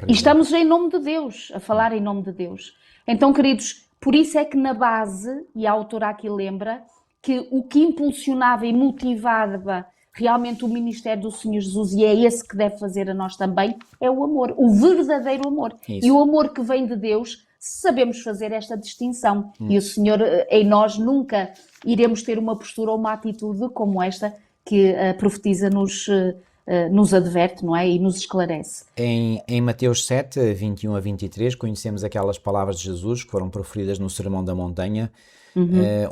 E estamos em nome de Deus, a falar em nome de Deus. Então, queridos, por isso é que na base, e a autora aqui lembra, que o que impulsionava e motivava realmente o ministério do Senhor Jesus, e é esse que deve fazer a nós também, é o amor, o verdadeiro amor. Isso. E o amor que vem de Deus, sabemos fazer esta distinção. E o Senhor, em nós, nunca iremos ter uma postura ou uma atitude como esta que a profetisa nos adverte, não é? E nos esclarece. Em Mateus 7, 21 a 23, conhecemos aquelas palavras de Jesus que foram proferidas no Sermão da Montanha,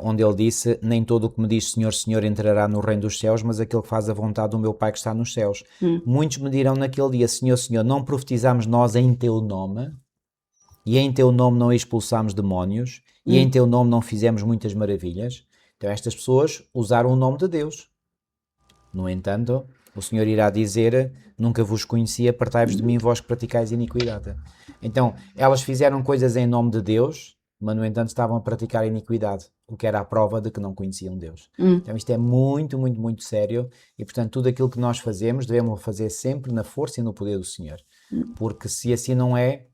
onde ele disse: nem todo o que me diz Senhor, Senhor entrará no reino dos céus, mas aquele que faz a vontade do meu Pai que está nos céus. Muitos me dirão naquele dia: Senhor, Senhor, não profetizamos nós em teu nome, e em teu nome não expulsámos demónios, e em teu nome não fizemos muitas maravilhas. Então estas pessoas usaram o nome de Deus. No entanto, o Senhor irá dizer: nunca vos conheci, apartai-vos de mim, vós que praticais iniquidade. Então, elas fizeram coisas em nome de Deus, mas no entanto estavam a praticar iniquidade, o que era a prova de que não conheciam Deus. Então isto é muito, muito, muito sério, e portanto tudo aquilo que nós fazemos, devemos fazer sempre na força e no poder do Senhor. Porque se assim não é,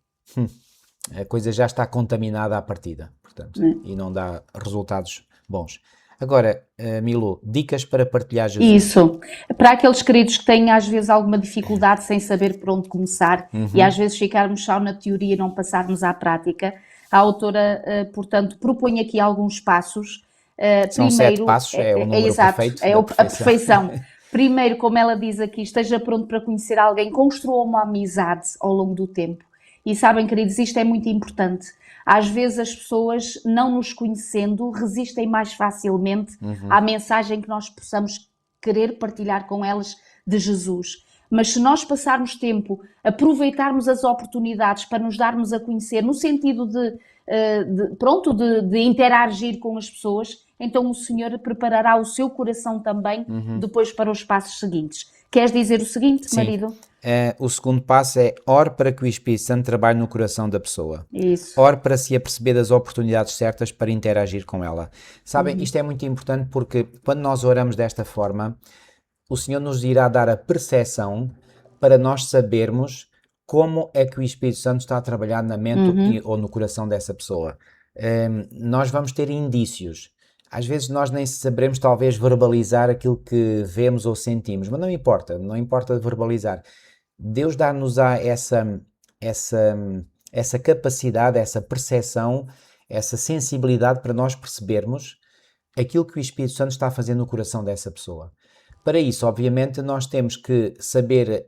a coisa já está contaminada à partida, portanto, e não dá resultados bons. Agora, Milu, dicas para partilhar Jesus. Isso. Para aqueles queridos que têm às vezes alguma dificuldade sem saber por onde começar e às vezes ficarmos só na teoria e não passarmos à prática, A autora, portanto, propõe aqui alguns passos. São Primeiro, 7 passos, é o número exato, perfeito é da a perfeição. perfeição. Primeiro, como ela diz aqui, esteja pronto para conhecer alguém, construa uma amizade ao longo do tempo. E sabem, queridos, isto é muito importante. Às vezes as pessoas, não nos conhecendo, resistem mais facilmente à mensagem que nós possamos querer partilhar com elas de Jesus. Mas se nós passarmos tempo, aproveitarmos as oportunidades para nos darmos a conhecer, no sentido de interagir com as pessoas, então o Senhor preparará o seu coração também depois para os passos seguintes. Queres dizer o seguinte, Sim. marido? O segundo passo é ore para que o Espírito Santo trabalhe no coração da pessoa. Isso. Ore para se aperceber das oportunidades certas para interagir com ela. Sabem, isto é muito importante porque quando nós oramos desta forma, o Senhor nos irá dar a percepção para nós sabermos como é que o Espírito Santo está a trabalhar na mente ou no coração dessa pessoa. Nós vamos ter indícios. Às vezes nós nem saberemos talvez verbalizar aquilo que vemos ou sentimos, mas não importa, não importa verbalizar. Deus dá-nos essa capacidade, essa percepção, essa sensibilidade para nós percebermos aquilo que o Espírito Santo está a fazer no coração dessa pessoa. Para isso, obviamente, nós temos que saber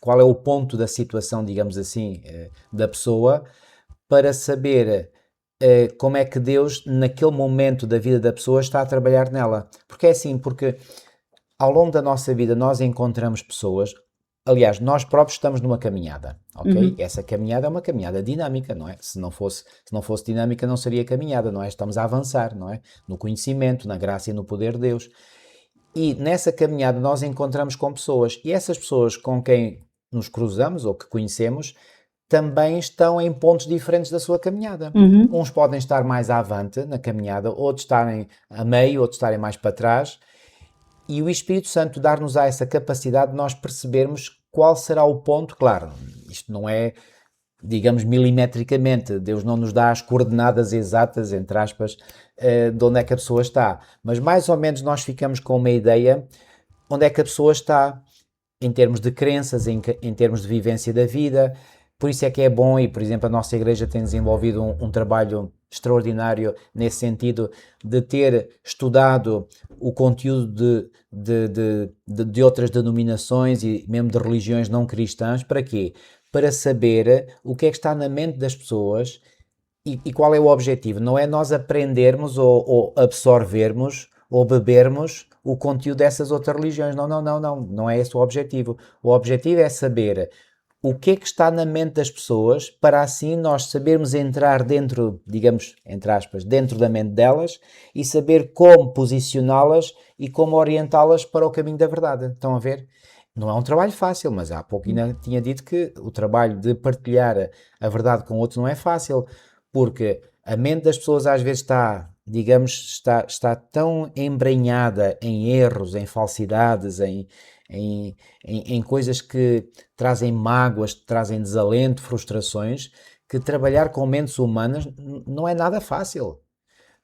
qual é o ponto da situação, digamos assim, da pessoa, para saber como é que Deus, naquele momento da vida da pessoa, está a trabalhar nela. Porque é assim, porque ao longo da nossa vida nós encontramos pessoas, aliás, nós próprios estamos numa caminhada, ok? Essa caminhada é uma caminhada dinâmica, não é? Se não fosse dinâmica, não seria caminhada, não é? Estamos a avançar, não é? No conhecimento, na graça e no poder de Deus. E nessa caminhada nós encontramos com pessoas, e essas pessoas com quem nos cruzamos ou que conhecemos também estão em pontos diferentes da sua caminhada. Uns podem estar mais avante na caminhada, outros estarem a meio, outros estarem mais para trás. E o Espírito Santo dar-nos essa capacidade de nós percebermos qual será o ponto. Claro, isto não é, digamos, milimetricamente. Deus não nos dá as coordenadas exatas, entre aspas, de onde é que a pessoa está. Mas mais ou menos nós ficamos com uma ideia onde é que a pessoa está, em termos de crenças, em termos de vivência da vida. Por isso é que é bom, e por exemplo a nossa igreja tem desenvolvido um trabalho extraordinário nesse sentido, de ter estudado o conteúdo de outras denominações e mesmo de religiões não cristãs. Para quê? Para saber o que é que está na mente das pessoas e qual é o objetivo. Não é nós aprendermos ou absorvermos ou bebermos o conteúdo dessas outras religiões. Não é esse o objetivo. O objetivo é saber o que é que está na mente das pessoas, para assim nós sabermos entrar dentro, digamos, entre aspas, dentro da mente delas e saber como posicioná-las e como orientá-las para o caminho da verdade. Estão a ver? Não é um trabalho fácil, mas há pouco ainda tinha dito que o trabalho de partilhar a verdade com outros não é fácil, porque a mente das pessoas às vezes está, digamos, está tão embrenhada em erros, em falsidades, em coisas que trazem mágoas, que trazem desalento, frustrações, que trabalhar com mentes humanas não é nada fácil.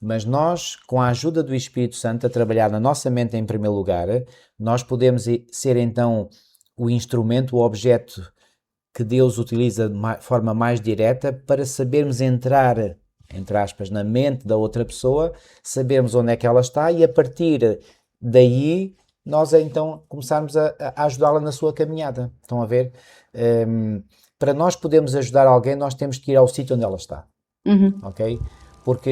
Mas nós, com a ajuda do Espírito Santo, a trabalhar na nossa mente em primeiro lugar, nós podemos ser então o instrumento, o objeto que Deus utiliza de forma mais direta para sabermos entrar, entre aspas, na mente da outra pessoa, sabermos onde é que ela está e a partir daí nós então começarmos a ajudá-la na sua caminhada. Estão a ver? Para nós podermos ajudar alguém, nós temos que ir ao sítio onde ela está. Ok? Porque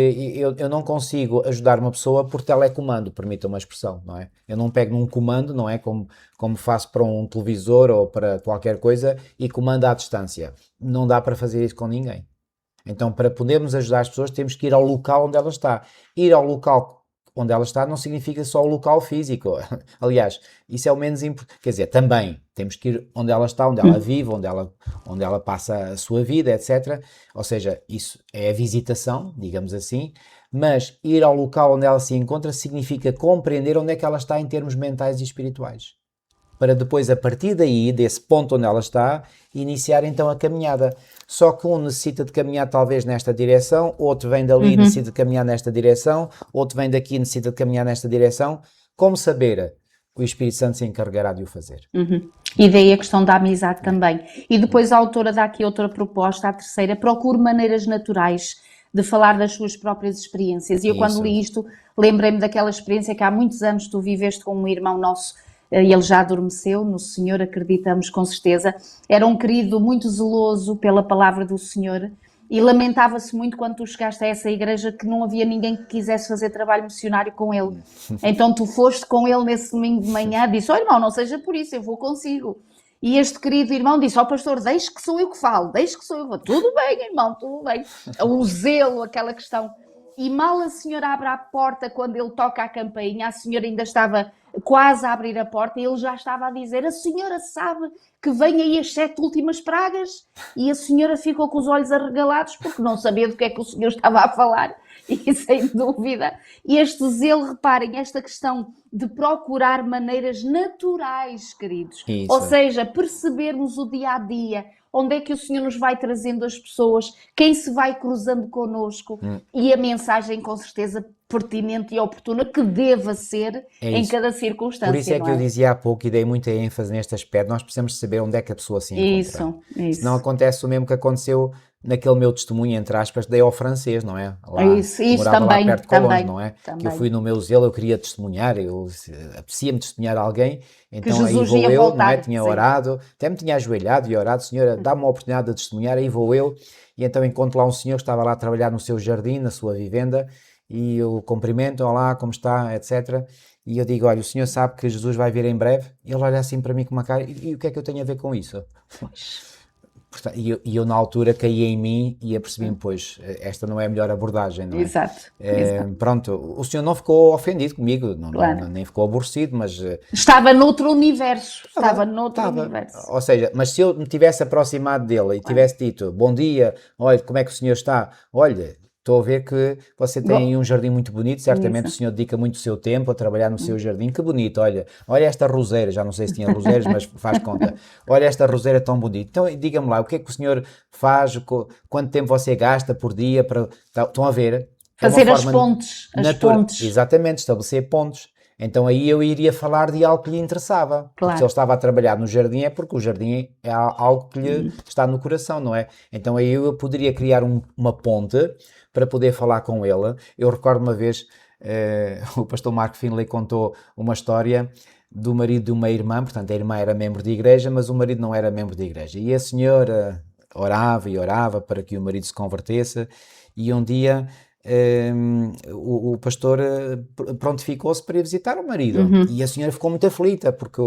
eu não consigo ajudar uma pessoa por telecomando, permitam uma expressão, não é? Eu não pego num comando, não é? Como faço para um televisor ou para qualquer coisa e comando à distância. Não dá para fazer isso com ninguém. Então, para podermos ajudar as pessoas, temos que ir ao local onde ela está. Ir ao local onde ela está não significa só o local físico. Aliás, isso é o menos importante. Quer dizer, também temos que ir onde ela está, onde ela vive, onde ela passa a sua vida, etc. Ou seja, isso é a visitação, digamos assim, mas ir ao local onde ela se encontra significa compreender onde é que ela está em termos mentais e espirituais. Para depois, a partir daí, desse ponto onde ela está, iniciar então a caminhada. Só que um necessita de caminhar talvez nesta direção, outro vem dali e necessita de caminhar nesta direção, outro vem daqui e necessita de caminhar nesta direção. Como saber? o Espírito Santo se encarregará de o fazer. E daí a questão da amizade também. E depois a autora dá aqui outra proposta, a terceira: procure maneiras naturais de falar das suas próprias experiências. E eu, quando Isso. li isto, lembrei-me daquela experiência que há muitos anos tu viveste com um irmão nosso, e ele já adormeceu no Senhor, acreditamos com certeza. Era um querido muito zeloso pela palavra do Senhor, e lamentava-se muito quando tu chegaste a essa igreja que não havia ninguém que quisesse fazer trabalho missionário com ele. Então tu foste com ele nesse domingo de manhã, disse: irmão, não seja por isso, eu vou consigo. E este querido irmão disse: pastor, deixe que sou eu que falo, deixe que sou eu que falo. Tudo bem, irmão, tudo bem. O zelo, aquela questão. E mal a senhora abre a porta, quando ele toca a campainha, a senhora ainda estava quase a abrir a porta e ele já estava a dizer: a senhora sabe que vem aí as 7 últimas pragas? E a senhora ficou com os olhos arregalados porque não sabia do que é que o senhor estava a falar. E sem dúvida, este zelo, reparem, esta questão de procurar maneiras naturais, queridos. Isso. Ou seja, percebermos o dia-a-dia, onde é que o Senhor nos vai trazendo as pessoas, quem se vai cruzando connosco, e a mensagem, com certeza, pertinente e oportuna que deva ser em cada circunstância. Por isso é que eu dizia há pouco e dei muita ênfase neste aspecto, nós precisamos saber onde é que a pessoa se encontra. Isso. Senão acontece o mesmo que aconteceu naquele meu testemunho, entre aspas, dei ao francês, não é? Lá, isso morava também, lá perto de Colônia, não é? Também. Que eu fui no meu zelo, eu queria testemunhar, apetecia-me testemunhar a alguém, então aí Jesus vou ia eu, voltar, não é? Tinha orado, até me tinha ajoelhado e orado: Senhora, dá-me uma oportunidade de testemunhar, aí vou eu, e então encontro lá um senhor que estava lá a trabalhar no seu jardim, na sua vivenda, e eu cumprimento: olá, como está, etc. E eu digo: olha, o senhor sabe que Jesus vai vir em breve? E ele olha assim para mim com uma cara: e o que é que eu tenho a ver com isso? E eu na altura caí em mim e apercebi-me: pois, esta não é a melhor abordagem, não é? Exato. Pronto, o senhor não ficou ofendido comigo, Claro. nem ficou aborrecido, mas... Estava noutro universo. Universo. Ou seja, mas se eu me tivesse aproximado dele e tivesse dito: bom dia, olha, como é que o senhor está? Olha, estou a ver que você tem aí um jardim muito bonito, certamente o senhor dedica muito o seu tempo a trabalhar no seu jardim, que bonito, olha esta roseira, já não sei se tinha roseiras, mas faz conta, olha esta roseira tão bonita. Então diga-me lá, o que é que o senhor faz, quanto tempo você gasta por dia para... Estão a ver? Fazer as pontes. Exatamente, estabelecer pontos. Então aí eu iria falar de algo que lhe interessava. Claro. Porque se ele estava a trabalhar no jardim, é porque o jardim é algo que lhe está no coração, não é? Então aí eu poderia criar uma ponte para poder falar com ele. Eu recordo uma vez, o pastor Mark Finlay contou uma história do marido de uma irmã. Portanto, a irmã era membro de igreja, mas o marido não era membro de igreja. E a senhora orava e orava para que o marido se convertesse, e um dia... o pastor prontificou-se para ir visitar o marido, e a senhora ficou muito aflita porque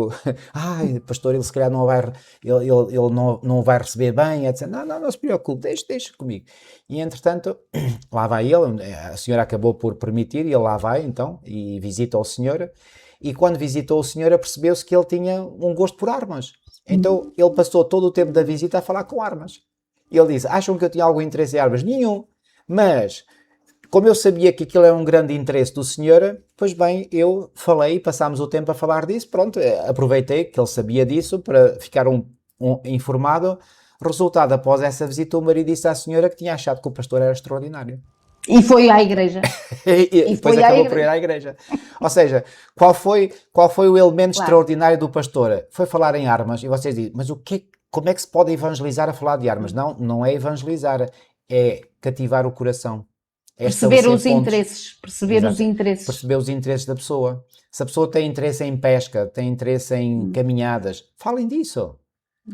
pastor, ele se calhar não vai, ele não vai receber bem, etc. Não se preocupe, deixe comigo. E entretanto lá vai ele, a senhora acabou por permitir, e ele lá vai então e visita o senhor, e quando visitou o senhor percebeu-se que ele tinha um gosto por armas. Então ele passou todo o tempo da visita a falar com armas. Ele disse: acham que eu tinha algum interesse em armas? Nenhum. Mas como eu sabia que aquilo era um grande interesse do senhor, pois bem, eu falei, passámos o tempo a falar disso, pronto, aproveitei que ele sabia disso para ficar informado. Resultado, após essa visita, o marido disse à senhora que tinha achado que o pastor era extraordinário. E foi à igreja. e depois acabou por ir à igreja. Ou seja, qual foi o elemento extraordinário do pastor? Foi falar em armas. E vocês dizem: mas como é que se pode evangelizar a falar de armas? Não é evangelizar, é cativar o coração. Perceber os interesses. Perceber os interesses da pessoa. Se a pessoa tem interesse em pesca, tem interesse em caminhadas, falem disso.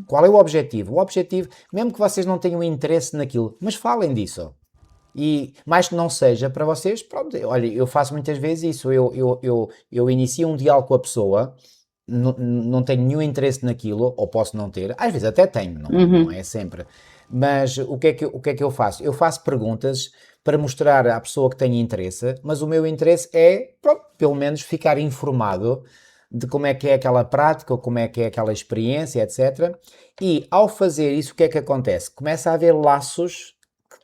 Qual é o objetivo? O objetivo, mesmo que vocês não tenham interesse naquilo, mas falem disso. E mais que não seja para vocês, pronto, olha, eu faço muitas vezes isso. Eu inicio um diálogo com a pessoa, não tenho nenhum interesse naquilo, ou posso não ter, às vezes até tenho, não é sempre. Mas o que é que eu faço? Eu faço perguntas para mostrar à pessoa que tem interesse, mas o meu interesse é, pronto, pelo menos ficar informado de como é que é aquela prática, ou como é que é aquela experiência, etc. E ao fazer isso, o que é que acontece? Começa a haver laços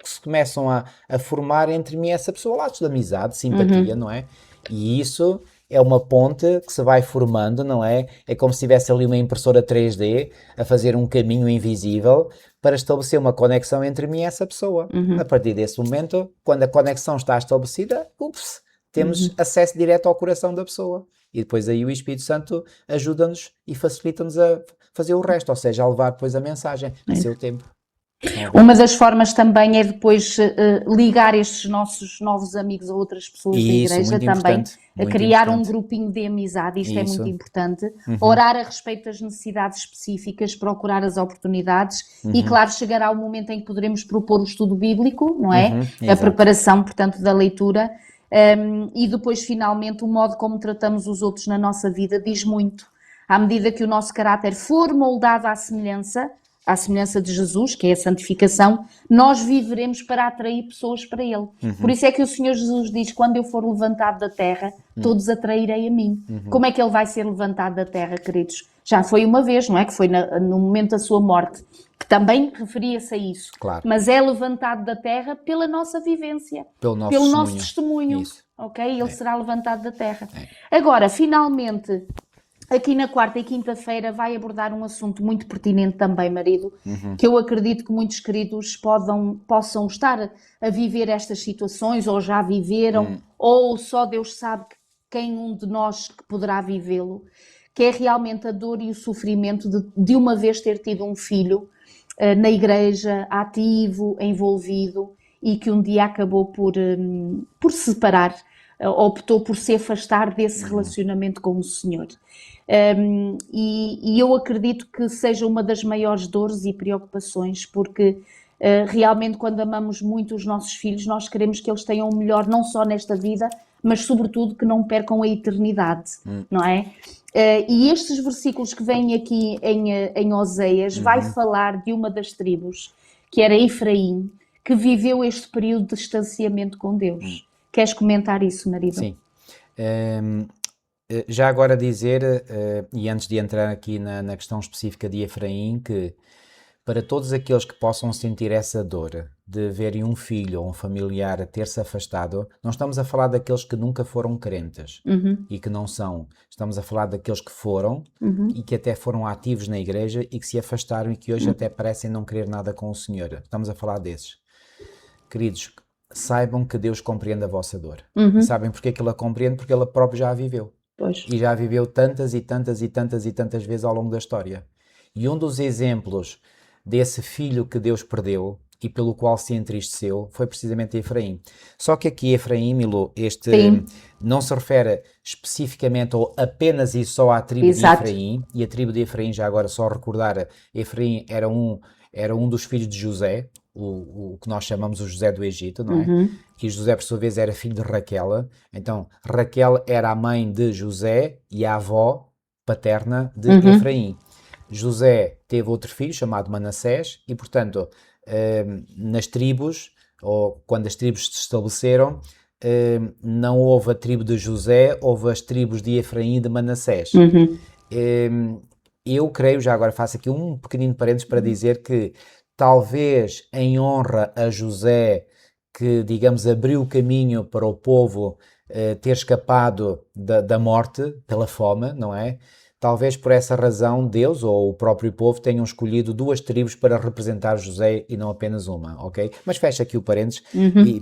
que se começam a formar entre mim e essa pessoa, laços de amizade, simpatia, não é? E isso é uma ponte que se vai formando, não é? É como se tivesse ali uma impressora 3D a fazer um caminho invisível para estabelecer uma conexão entre mim e essa pessoa. A partir desse momento, quando a conexão está estabelecida, temos acesso direto ao coração da pessoa. E depois aí o Espírito Santo ajuda-nos e facilita-nos a fazer o resto, ou seja, a levar depois a mensagem a seu tempo. Uma das formas também é depois ligar estes nossos novos amigos a outras pessoas da igreja também, a criar um grupinho de amizade, isto é muito importante, orar a respeito das necessidades específicas, procurar as oportunidades e claro, chegará o momento em que poderemos propor o estudo bíblico, não é? A preparação, portanto, da leitura e depois finalmente o modo como tratamos os outros na nossa vida diz muito. À medida que o nosso caráter for moldado à semelhança de Jesus, que é a santificação, nós viveremos para atrair pessoas para Ele. Por isso é que o Senhor Jesus diz, quando eu for levantado da terra, todos atrairei a mim. Como é que Ele vai ser levantado da terra, queridos? Já foi uma vez, não é? Que foi no momento da sua morte, que também referia-se a isso. Claro. Mas é levantado da terra pela nossa vivência, pelo nosso testemunho. Ok? Ele será levantado da terra. Agora, finalmente... Aqui na quarta e quinta-feira vai abordar um assunto muito pertinente também, marido, que eu acredito que muitos queridos possam estar a viver estas situações, ou já viveram, ou só Deus sabe quem um de nós que poderá vivê-lo, que é realmente a dor e o sofrimento de uma vez ter tido um filho na igreja, ativo, envolvido, e que um dia acabou por se separar, optou por se afastar desse relacionamento com o Senhor. E eu acredito que seja uma das maiores dores e preocupações, porque realmente quando amamos muito os nossos filhos, nós queremos que eles tenham o melhor não só nesta vida, mas sobretudo que não percam a eternidade, não é? E estes versículos que vêm aqui em Oseias vai falar de uma das tribos, que era Efraim, que viveu este período de distanciamento com Deus. Queres comentar isso, marido? Sim. Já agora dizer, e antes de entrar aqui na questão específica de Efraim, que para todos aqueles que possam sentir essa dor de verem um filho ou um familiar a ter-se afastado, não estamos a falar daqueles que nunca foram crentes e que não são. Estamos a falar daqueles que foram e que até foram ativos na igreja e que se afastaram e que hoje até parecem não querer nada com o Senhor. Estamos a falar desses. Queridos, saibam que Deus compreende a vossa dor. E sabem porque é que Ele a compreende? Porque Ele próprio já a viveu. Pois. E já viveu tantas e tantas e tantas e tantas vezes ao longo da história. E um dos exemplos desse filho que Deus perdeu e pelo qual se entristeceu foi precisamente Efraim. Só que aqui Efraim, Milu, não se refere especificamente ou apenas e só à tribo de Efraim, e a tribo de Efraim, já agora só recordar, Efraim era um dos filhos de José, o que nós chamamos o José do Egito, não é? E José, por sua vez, era filho de Raquel. Então, Raquel era a mãe de José e a avó paterna de Efraim. José teve outro filho chamado Manassés e, portanto, nas tribos, ou quando as tribos se estabeleceram, não houve a tribo de José, houve as tribos de Efraim e de Manassés. Eu creio, já agora faço aqui um pequenino parênteses para dizer que talvez em honra a José, que, digamos, abriu o caminho para o povo ter escapado da morte pela fome, não é? Talvez por essa razão Deus ou o próprio povo tenham escolhido duas tribos para representar José e não apenas uma, ok? Mas fecha aqui o parênteses,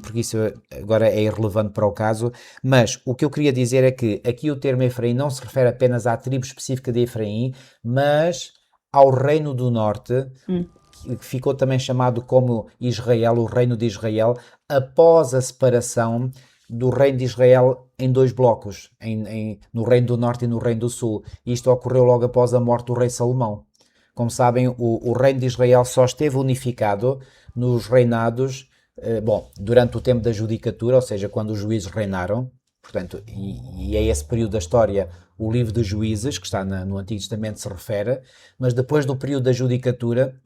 porque isso agora é irrelevante para o caso. Mas o que eu queria dizer é que aqui o termo Efraim não se refere apenas à tribo específica de Efraim, mas ao reino do norte, que ficou também chamado como Israel, o reino de Israel, após a separação do reino de Israel em dois blocos, no reino do norte e no reino do sul. Isto ocorreu logo após a morte do rei Salomão. Como sabem, o reino de Israel só esteve unificado nos reinados, durante o tempo da judicatura, ou seja, quando os juízes reinaram. Portanto, e a esse período da história o livro de Juízes, que está no Antigo Testamento, se refere, mas depois do período da judicatura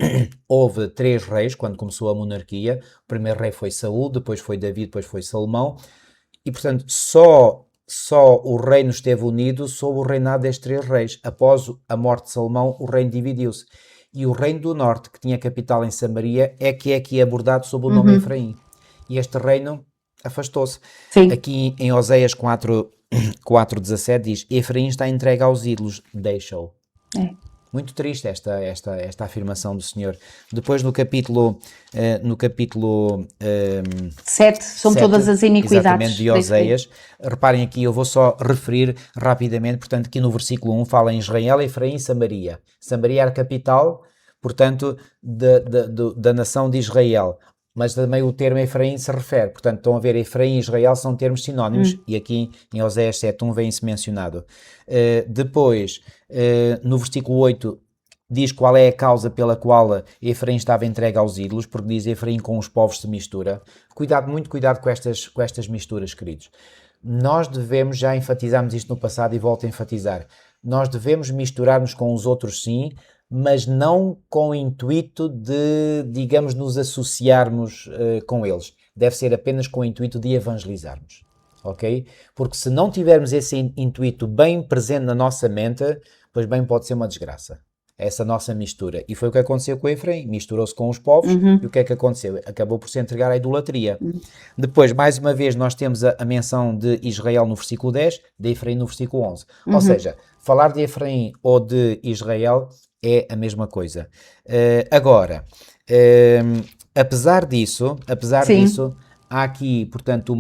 houve 3 reis, quando começou a monarquia. O primeiro rei foi Saul, depois foi Davi, depois foi Salomão, e portanto só o reino esteve unido sob o reinado destes 3 reis. Após a morte de Salomão, o reino dividiu-se. E o reino do norte, que tinha capital em Samaria, é que é aqui abordado sob o nome Efraim. E este reino afastou-se. Aqui em Oseias 4:17 diz: Efraim está entregue aos ídolos, deixa-o. Muito triste esta afirmação do Senhor. Depois no capítulo 7 são 7, todas as iniquidades. exatamente, de Oséias. Reparem aqui, eu vou só referir rapidamente, portanto, aqui no versículo 1 fala em Israel, Efraim e Samaria. Samaria era a capital, portanto, da nação de Israel. Mas também o termo Efraim se refere, portanto, estão a ver, Efraim e Israel são termos sinónimos, e aqui em Oséias 7.1 vem-se mencionado. Depois, no versículo 8, diz qual é a causa pela qual Efraim estava entregue aos ídolos, porque diz Efraim com os povos se mistura. Muito cuidado com estas misturas, queridos. Nós devemos, já enfatizamos isto no passado e volto a enfatizar, nós devemos misturar-nos com os outros sim, mas não com o intuito de, digamos, nos associarmos com eles. Deve ser apenas com o intuito de evangelizarmos, ok? Porque se não tivermos esse intuito bem presente na nossa mente, pois bem pode ser uma desgraça. Essa nossa mistura. E foi o que aconteceu com Efraim. Misturou-se com os povos e o que é que aconteceu? Acabou por se entregar à idolatria. Depois, mais uma vez, nós temos a menção de Israel no versículo 10, de Efraim no versículo 11. Ou seja, falar de Efraim ou de Israel é a mesma coisa. Agora, apesar disso, há aqui, portanto,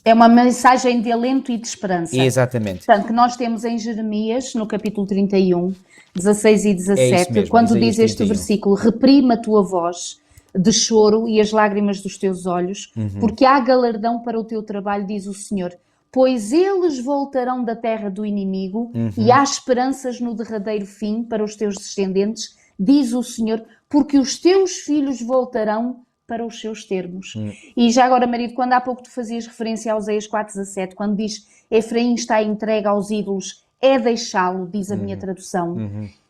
É uma mensagem de alento e de esperança. Exatamente. Portanto, que nós temos em Jeremias, no capítulo 31, 16 e 17, mesmo, quando Isaías diz este 31. versículo: reprima a tua voz de choro e as lágrimas dos teus olhos, porque há galardão para o teu trabalho, diz o Senhor. Pois eles voltarão da terra do inimigo e há esperanças no derradeiro fim para os teus descendentes, diz o Senhor, porque os teus filhos voltarão para os seus termos. E já agora, marido, quando há pouco tu fazias referência a Oséias 4,17, quando diz Efraim está entregue aos ídolos, é deixá-lo, diz a minha tradução.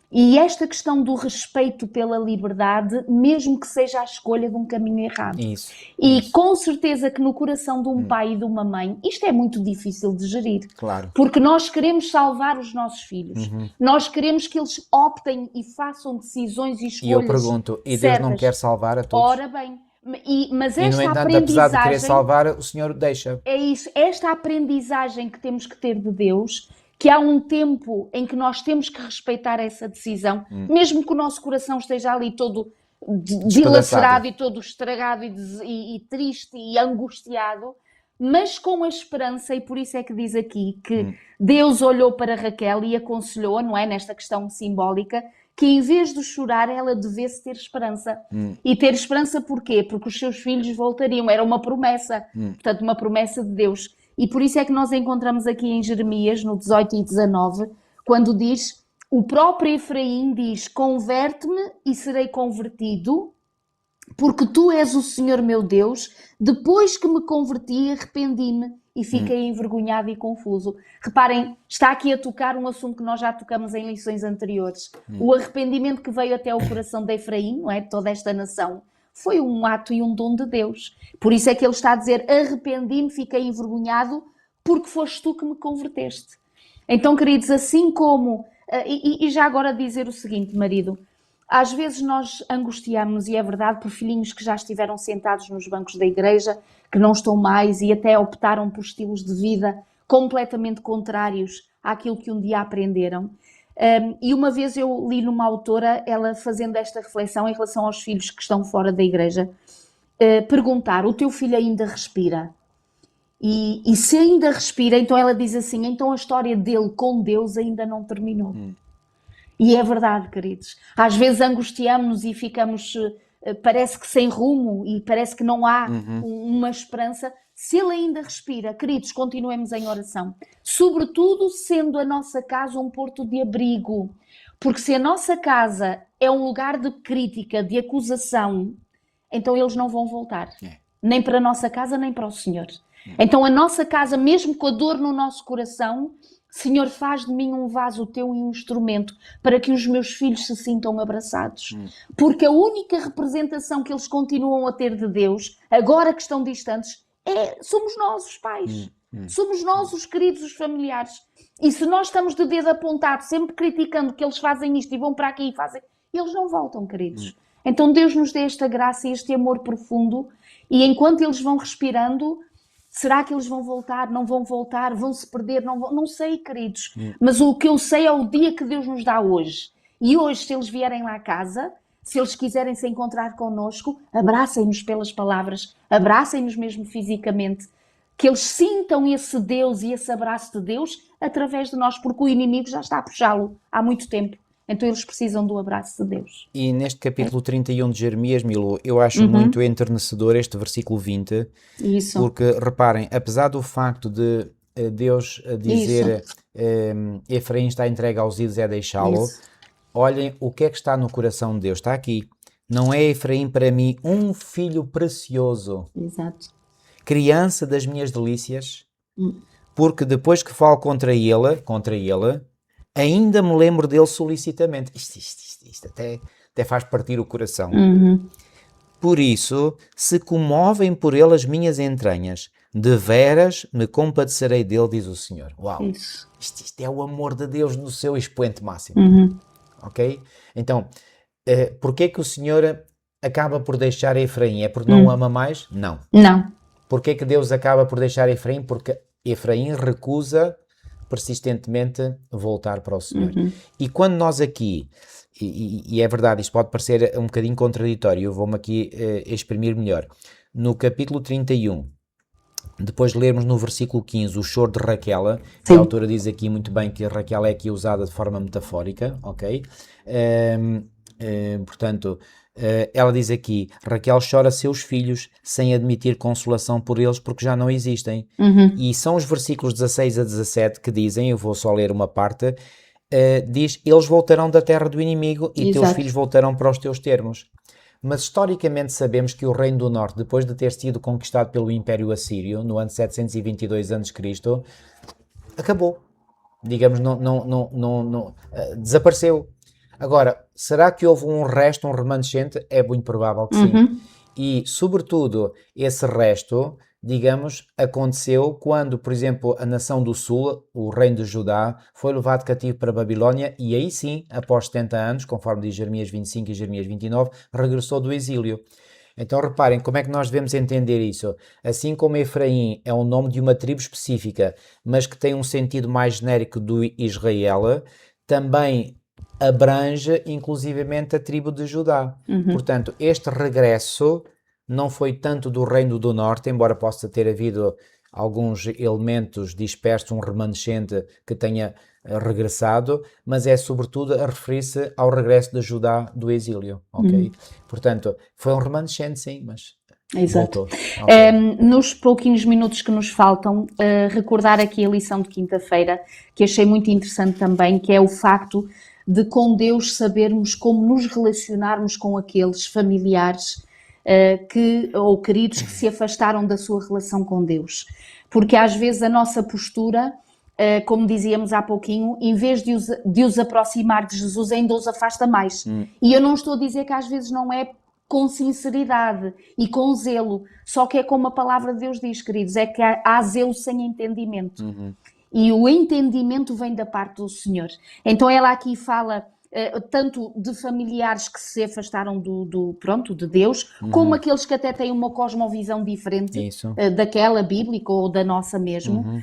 E esta questão do respeito pela liberdade, mesmo que seja a escolha de um caminho errado. E com certeza que no coração de um pai e de uma mãe, isto é muito difícil de gerir. Claro. Porque nós queremos salvar os nossos filhos. Nós queremos que eles optem e façam decisões e escolhas. E eu pergunto, e Deus não quer salvar a todos? Ora bem, mas esta no entanto, aprendizagem... apesar de querer salvar, o Senhor deixa. É isso, esta aprendizagem que temos que ter de Deus, que há um tempo em que nós temos que respeitar essa decisão, mesmo que o nosso coração esteja ali todo dilacerado e todo estragado e triste e angustiado, mas com a esperança, e por isso é que diz aqui que Deus olhou para Raquel e aconselhou-a, não é, nesta questão simbólica, que em vez de chorar ela devesse ter esperança. E ter esperança porquê? Porque os seus filhos voltariam, era uma promessa, portanto uma promessa de Deus. E por isso é que nós encontramos aqui em Jeremias, no 18 e 19, quando diz, o próprio Efraim diz, converte-me e serei convertido, porque tu és o Senhor meu Deus, depois que me converti, arrependi-me e fiquei envergonhado e confuso. Reparem, está aqui a tocar um assunto que nós já tocamos em lições anteriores. O arrependimento que veio até o coração de Efraim, não é, de toda esta nação, foi um ato e um dom de Deus. Por isso é que ele está a dizer, arrependi-me, fiquei envergonhado, porque foste tu que me converteste. Então, queridos, assim como... E já agora dizer o seguinte, marido, às vezes nós angustiamos, e é verdade, por filhinhos que já estiveram sentados nos bancos da igreja, que não estão mais e até optaram por estilos de vida completamente contrários àquilo que um dia aprenderam. E uma vez eu li numa autora, ela fazendo esta reflexão em relação aos filhos que estão fora da igreja, perguntar, o teu filho ainda respira? E se ainda respira, então ela diz assim, então a história dele com Deus ainda não terminou. E é verdade, queridos. Às vezes angustiamos-nos e ficamos, parece que sem rumo e parece que não há uma esperança. Se ele ainda respira, queridos, continuemos em oração. Sobretudo sendo a nossa casa um porto de abrigo. Porque se a nossa casa é um lugar de crítica, de acusação, então eles não vão voltar. Nem para a nossa casa, nem para o Senhor. Então a nossa casa, mesmo com a dor no nosso coração, Senhor, faz de mim um vaso teu e um instrumento para que os meus filhos se sintam abraçados. Porque a única representação que eles continuam a ter de Deus, agora que estão distantes, somos nós os pais. Somos nós os queridos, os familiares. E se nós estamos de dedo apontado, sempre criticando que eles fazem isto e vão para aqui e fazem, eles não voltam, queridos. Então Deus nos dê esta graça e este amor profundo, e enquanto eles vão respirando, Será que eles vão voltar? Não vão voltar? Vão se perder? Não vão? Não sei, queridos. Mas o que eu sei é o dia que Deus nos dá hoje. E hoje, se eles vierem lá a casa, se eles quiserem se encontrar connosco, abracem-nos pelas palavras, abracem-nos mesmo fisicamente, que eles sintam esse Deus e esse abraço de Deus através de nós, porque o inimigo já está a puxá-lo há muito tempo. Então eles precisam do abraço de Deus. E neste capítulo 31 de Jeremias, Milu, eu acho muito enternecedor este versículo 20, Isso. porque reparem, apesar do facto de Deus dizer Efraim está entregue aos ídolos, é deixá-lo, Isso. olhem o que é que está no coração de Deus, está aqui. Não é Efraim para mim um filho precioso, Exato. criança das minhas delícias, porque depois que falo contra ele, ainda me lembro dele solicitamente. Isto até faz partir o coração. Por isso, se comovem por ele as minhas entranhas, deveras me compadecerei dele, diz o Senhor. Uau! Isso. Isto é o amor de Deus no seu expoente máximo. Ok? Então, porquê que o Senhor acaba por deixar Efraim? É porque não o ama mais? Não. Não. Porquê que Deus acaba por deixar Efraim? Porque Efraim recusa persistentemente voltar para o Senhor. E quando nós aqui, e é verdade, isto pode parecer um bocadinho contraditório, eu vou-me aqui exprimir melhor. No capítulo 31, depois de lermos no versículo 15 o choro de Raquel, a autora diz aqui muito bem que a Raquel é aqui usada de forma metafórica, ok? Portanto, ela diz aqui, Raquel chora seus filhos sem admitir consolação por eles porque já não existem. E são os versículos 16 a 17 que dizem, eu vou só ler uma parte, diz, eles voltarão da terra do inimigo e teus filhos voltarão para os teus termos. Mas historicamente sabemos que o Reino do Norte, depois de ter sido conquistado pelo Império Assírio, no ano 722 a.C., acabou. Digamos, desapareceu. Agora, será que houve um resto, um remanescente? É muito provável que sim. E, sobretudo, esse resto, digamos, aconteceu quando, por exemplo, a nação do Sul, o reino de Judá, foi levado cativo para a Babilónia e aí sim, após 70 anos, conforme diz Jeremias 25 e Jeremias 29, regressou do exílio. Então reparem como é que nós devemos entender isso. Assim como Efraim é o nome de uma tribo específica, mas que tem um sentido mais genérico do Israel, também abrange inclusivamente a tribo de Judá. Portanto, este regresso não foi tanto do Reino do Norte, embora possa ter havido alguns elementos dispersos, um remanescente que tenha regressado, mas é sobretudo a referir-se ao regresso de Judá do exílio, ok? Portanto, foi um remanescente, sim, mas Exato. voltou. Okay. Nos pouquinhos minutos que nos faltam, recordar aqui a lição de quinta-feira, que achei muito interessante também, que é o facto de com Deus sabermos como nos relacionarmos com aqueles familiares ou queridos que se afastaram da sua relação com Deus. Porque às vezes a nossa postura, como dizíamos há pouquinho, em vez de os aproximar de Jesus, ainda os afasta mais. E eu não estou a dizer que às vezes não é com sinceridade e com zelo, só que é como a palavra de Deus diz, queridos, é que há zelo sem entendimento. E o entendimento vem da parte do Senhor. Então ela aqui fala tanto de familiares que se afastaram de Deus, como aqueles que até têm uma cosmovisão diferente daquela bíblica ou da nossa mesmo.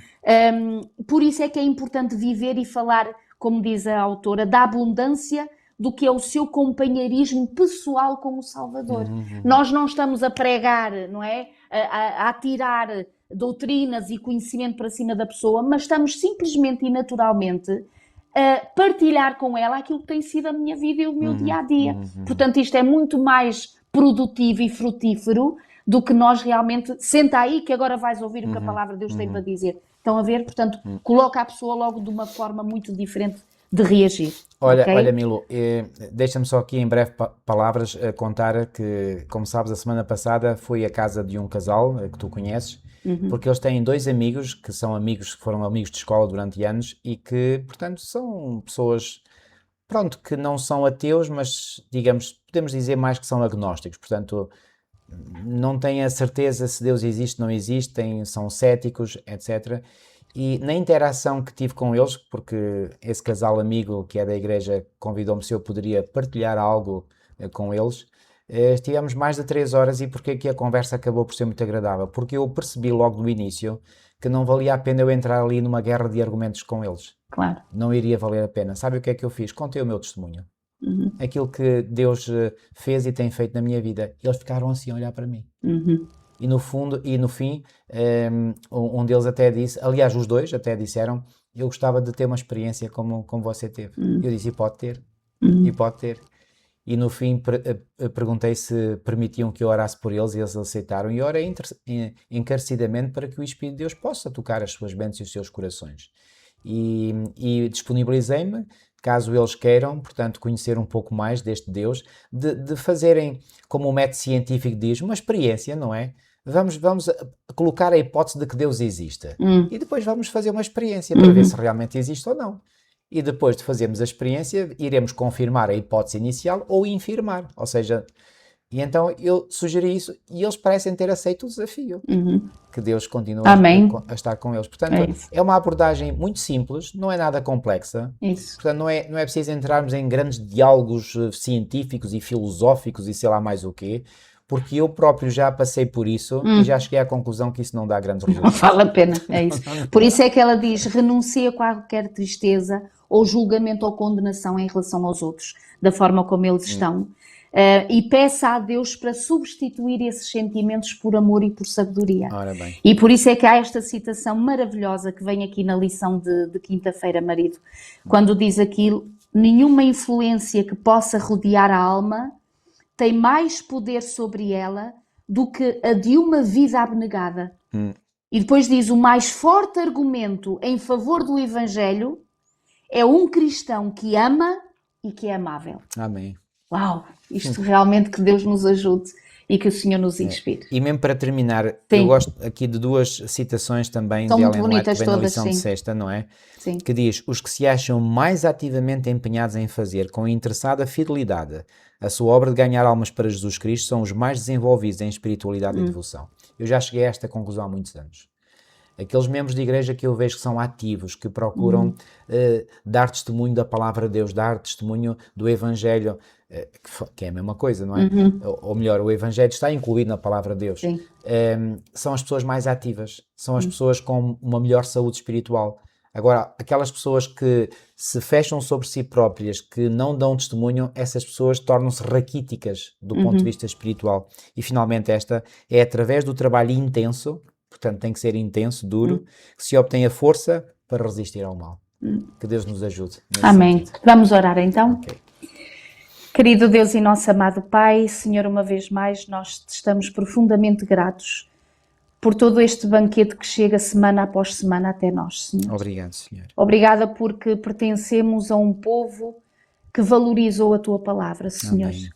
Por isso é que é importante viver e falar, como diz a autora, da abundância do que é o seu companheirismo pessoal com o Salvador. Nós não estamos a pregar, não é? A tirar doutrinas e conhecimento para cima da pessoa, mas estamos simplesmente e naturalmente a partilhar com ela aquilo que tem sido a minha vida e o meu dia-a-dia. Portanto, isto é muito mais produtivo e frutífero do que nós realmente... Senta aí que agora vais ouvir o que a palavra de Deus tem para dizer. Estão a ver? Portanto, coloca a pessoa logo de uma forma muito diferente de reagir. Olha, Milu, deixa-me só aqui em breve palavras contar que, como sabes, a semana passada fui à casa de um casal que tu conheces, porque eles têm dois amigos que são amigos, que foram amigos de escola durante anos e que, portanto, são pessoas, pronto, que não são ateus, mas, digamos, podemos dizer mais que são agnósticos, portanto, não têm a certeza se Deus existe, não existe, são céticos, etc. E na interação que tive com eles, porque esse casal amigo que é da igreja convidou-me se eu poderia partilhar algo com eles, Estivemos mais de 3 horas e porque que a conversa acabou por ser muito agradável? Porque eu percebi logo no início que não valia a pena eu entrar ali numa guerra de argumentos com eles. Claro. Não iria valer a pena. Sabe o que é que eu fiz? Contei o meu testemunho. Uhum. Aquilo que Deus fez e tem feito na minha vida. Eles ficaram assim a olhar para mim. Uhum. E no fundo, e no fim, um deles até disse, aliás, os dois até disseram, eu gostava de ter uma experiência como você teve. Eu disse, e pode ter, e pode ter. E no fim perguntei se permitiam que eu orasse por eles e eles aceitaram. E orei encarecidamente para que o Espírito de Deus possa tocar as suas mentes e os seus corações. E disponibilizei-me, caso eles queiram, portanto, conhecer um pouco mais deste Deus, de fazerem, como o método científico diz, uma experiência, não é? Vamos colocar a hipótese de que Deus exista. E depois vamos fazer uma experiência para ver se realmente existe ou não. E depois de fazermos a experiência, iremos confirmar a hipótese inicial ou infirmar. Ou seja, e então eu sugeri isso e eles parecem ter aceito o desafio. Que Deus continue a estar com eles. Portanto, é uma abordagem muito simples, não é nada complexa. Isso. Portanto, não é preciso entrarmos em grandes diálogos científicos e filosóficos e sei lá mais o quê, porque eu próprio já passei por isso e já cheguei à conclusão que isso não dá grandes resultados. Não vale a pena, é isso. Por isso é que ela diz, renuncia a qualquer tristeza ou julgamento ou condenação em relação aos outros, da forma como eles estão, e peça a Deus para substituir esses sentimentos por amor e por sabedoria. Ora bem. E por isso é que há esta citação maravilhosa que vem aqui na lição de quinta-feira, marido, quando diz aquilo, nenhuma influência que possa rodear a alma tem mais poder sobre ela do que a de uma vida abnegada. E depois diz, o mais forte argumento em favor do Evangelho é um cristão que ama e que é amável. Amém. Uau! Isto realmente que Deus nos ajude e que o Senhor nos inspire. E mesmo para terminar, eu gosto aqui de duas citações também São de muito Ellen White, que bonitas vem na todas, lição de sim. sexta, não é? Sim. Que diz, os que se acham mais ativamente empenhados em fazer com interessada fidelidade a sua obra de ganhar almas para Jesus Cristo são os mais desenvolvidos em espiritualidade e devoção. Eu já cheguei a esta conclusão há muitos anos. Aqueles membros de igreja que eu vejo que são ativos, que procuram dar testemunho da palavra de Deus, dar testemunho do Evangelho, que é a mesma coisa, não é? Ou melhor, o Evangelho está incluído na palavra de Deus. Sim. São as pessoas mais ativas, são as pessoas com uma melhor saúde espiritual. Agora, aquelas pessoas que se fecham sobre si próprias, que não dão testemunho, essas pessoas tornam-se raquíticas do ponto de vista espiritual. E finalmente esta é através do trabalho intenso, portanto tem que ser intenso, duro, que se obtém a força para resistir ao mal. Que Deus nos ajude. Amém. Sentido. Vamos orar então? Okay. Querido Deus e nosso amado Pai, Senhor, uma vez mais nós te estamos profundamente gratos por todo este banquete que chega semana após semana até nós, Senhor. Obrigado, Senhor. Obrigada porque pertencemos a um povo que valorizou a Tua palavra, Senhor. Amém.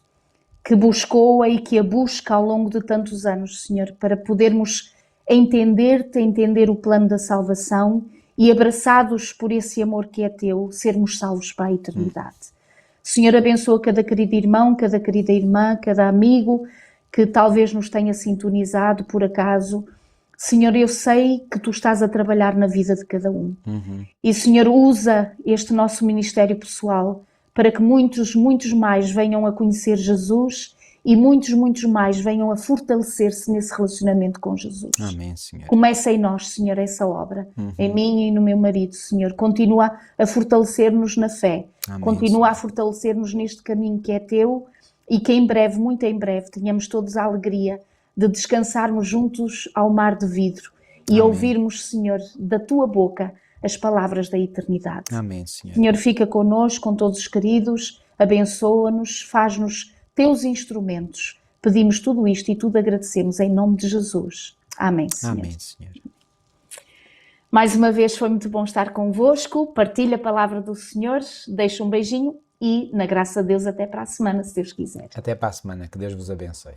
Que buscou-a e que a busca ao longo de tantos anos, Senhor, para podermos entender-te, entender o plano da salvação e, abraçados por esse amor que é Teu, sermos salvos para a eternidade. Senhor, abençoa cada querido irmão, cada querida irmã, cada amigo que talvez nos tenha sintonizado por acaso. Senhor, eu sei que Tu estás a trabalhar na vida de cada um. E, Senhor, usa este nosso ministério pessoal para que muitos, muitos mais venham a conhecer Jesus e muitos, muitos mais venham a fortalecer-se nesse relacionamento com Jesus. Amém, Senhor. Começa em nós, Senhor, essa obra, em mim e no meu marido, Senhor. Continua a fortalecer-nos na fé. Amém, Continua Senhor. a fortalecer-nos neste caminho que é Teu e que em breve, muito em breve, tenhamos todos a alegria de descansarmos juntos ao mar de vidro e Amém. ouvirmos, Senhor, da Tua boca as palavras da eternidade. Amém, Senhor. Senhor, fica connosco, com todos os queridos, abençoa-nos, faz-nos Teus instrumentos. Pedimos tudo isto e tudo agradecemos em nome de Jesus. Amém, Senhor. Amém, Senhor. Mais uma vez foi muito bom estar convosco. Partilhe a palavra do Senhor, deixe um beijinho e, na graça de Deus, até para a semana, se Deus quiser. Até para a semana. Que Deus vos abençoe.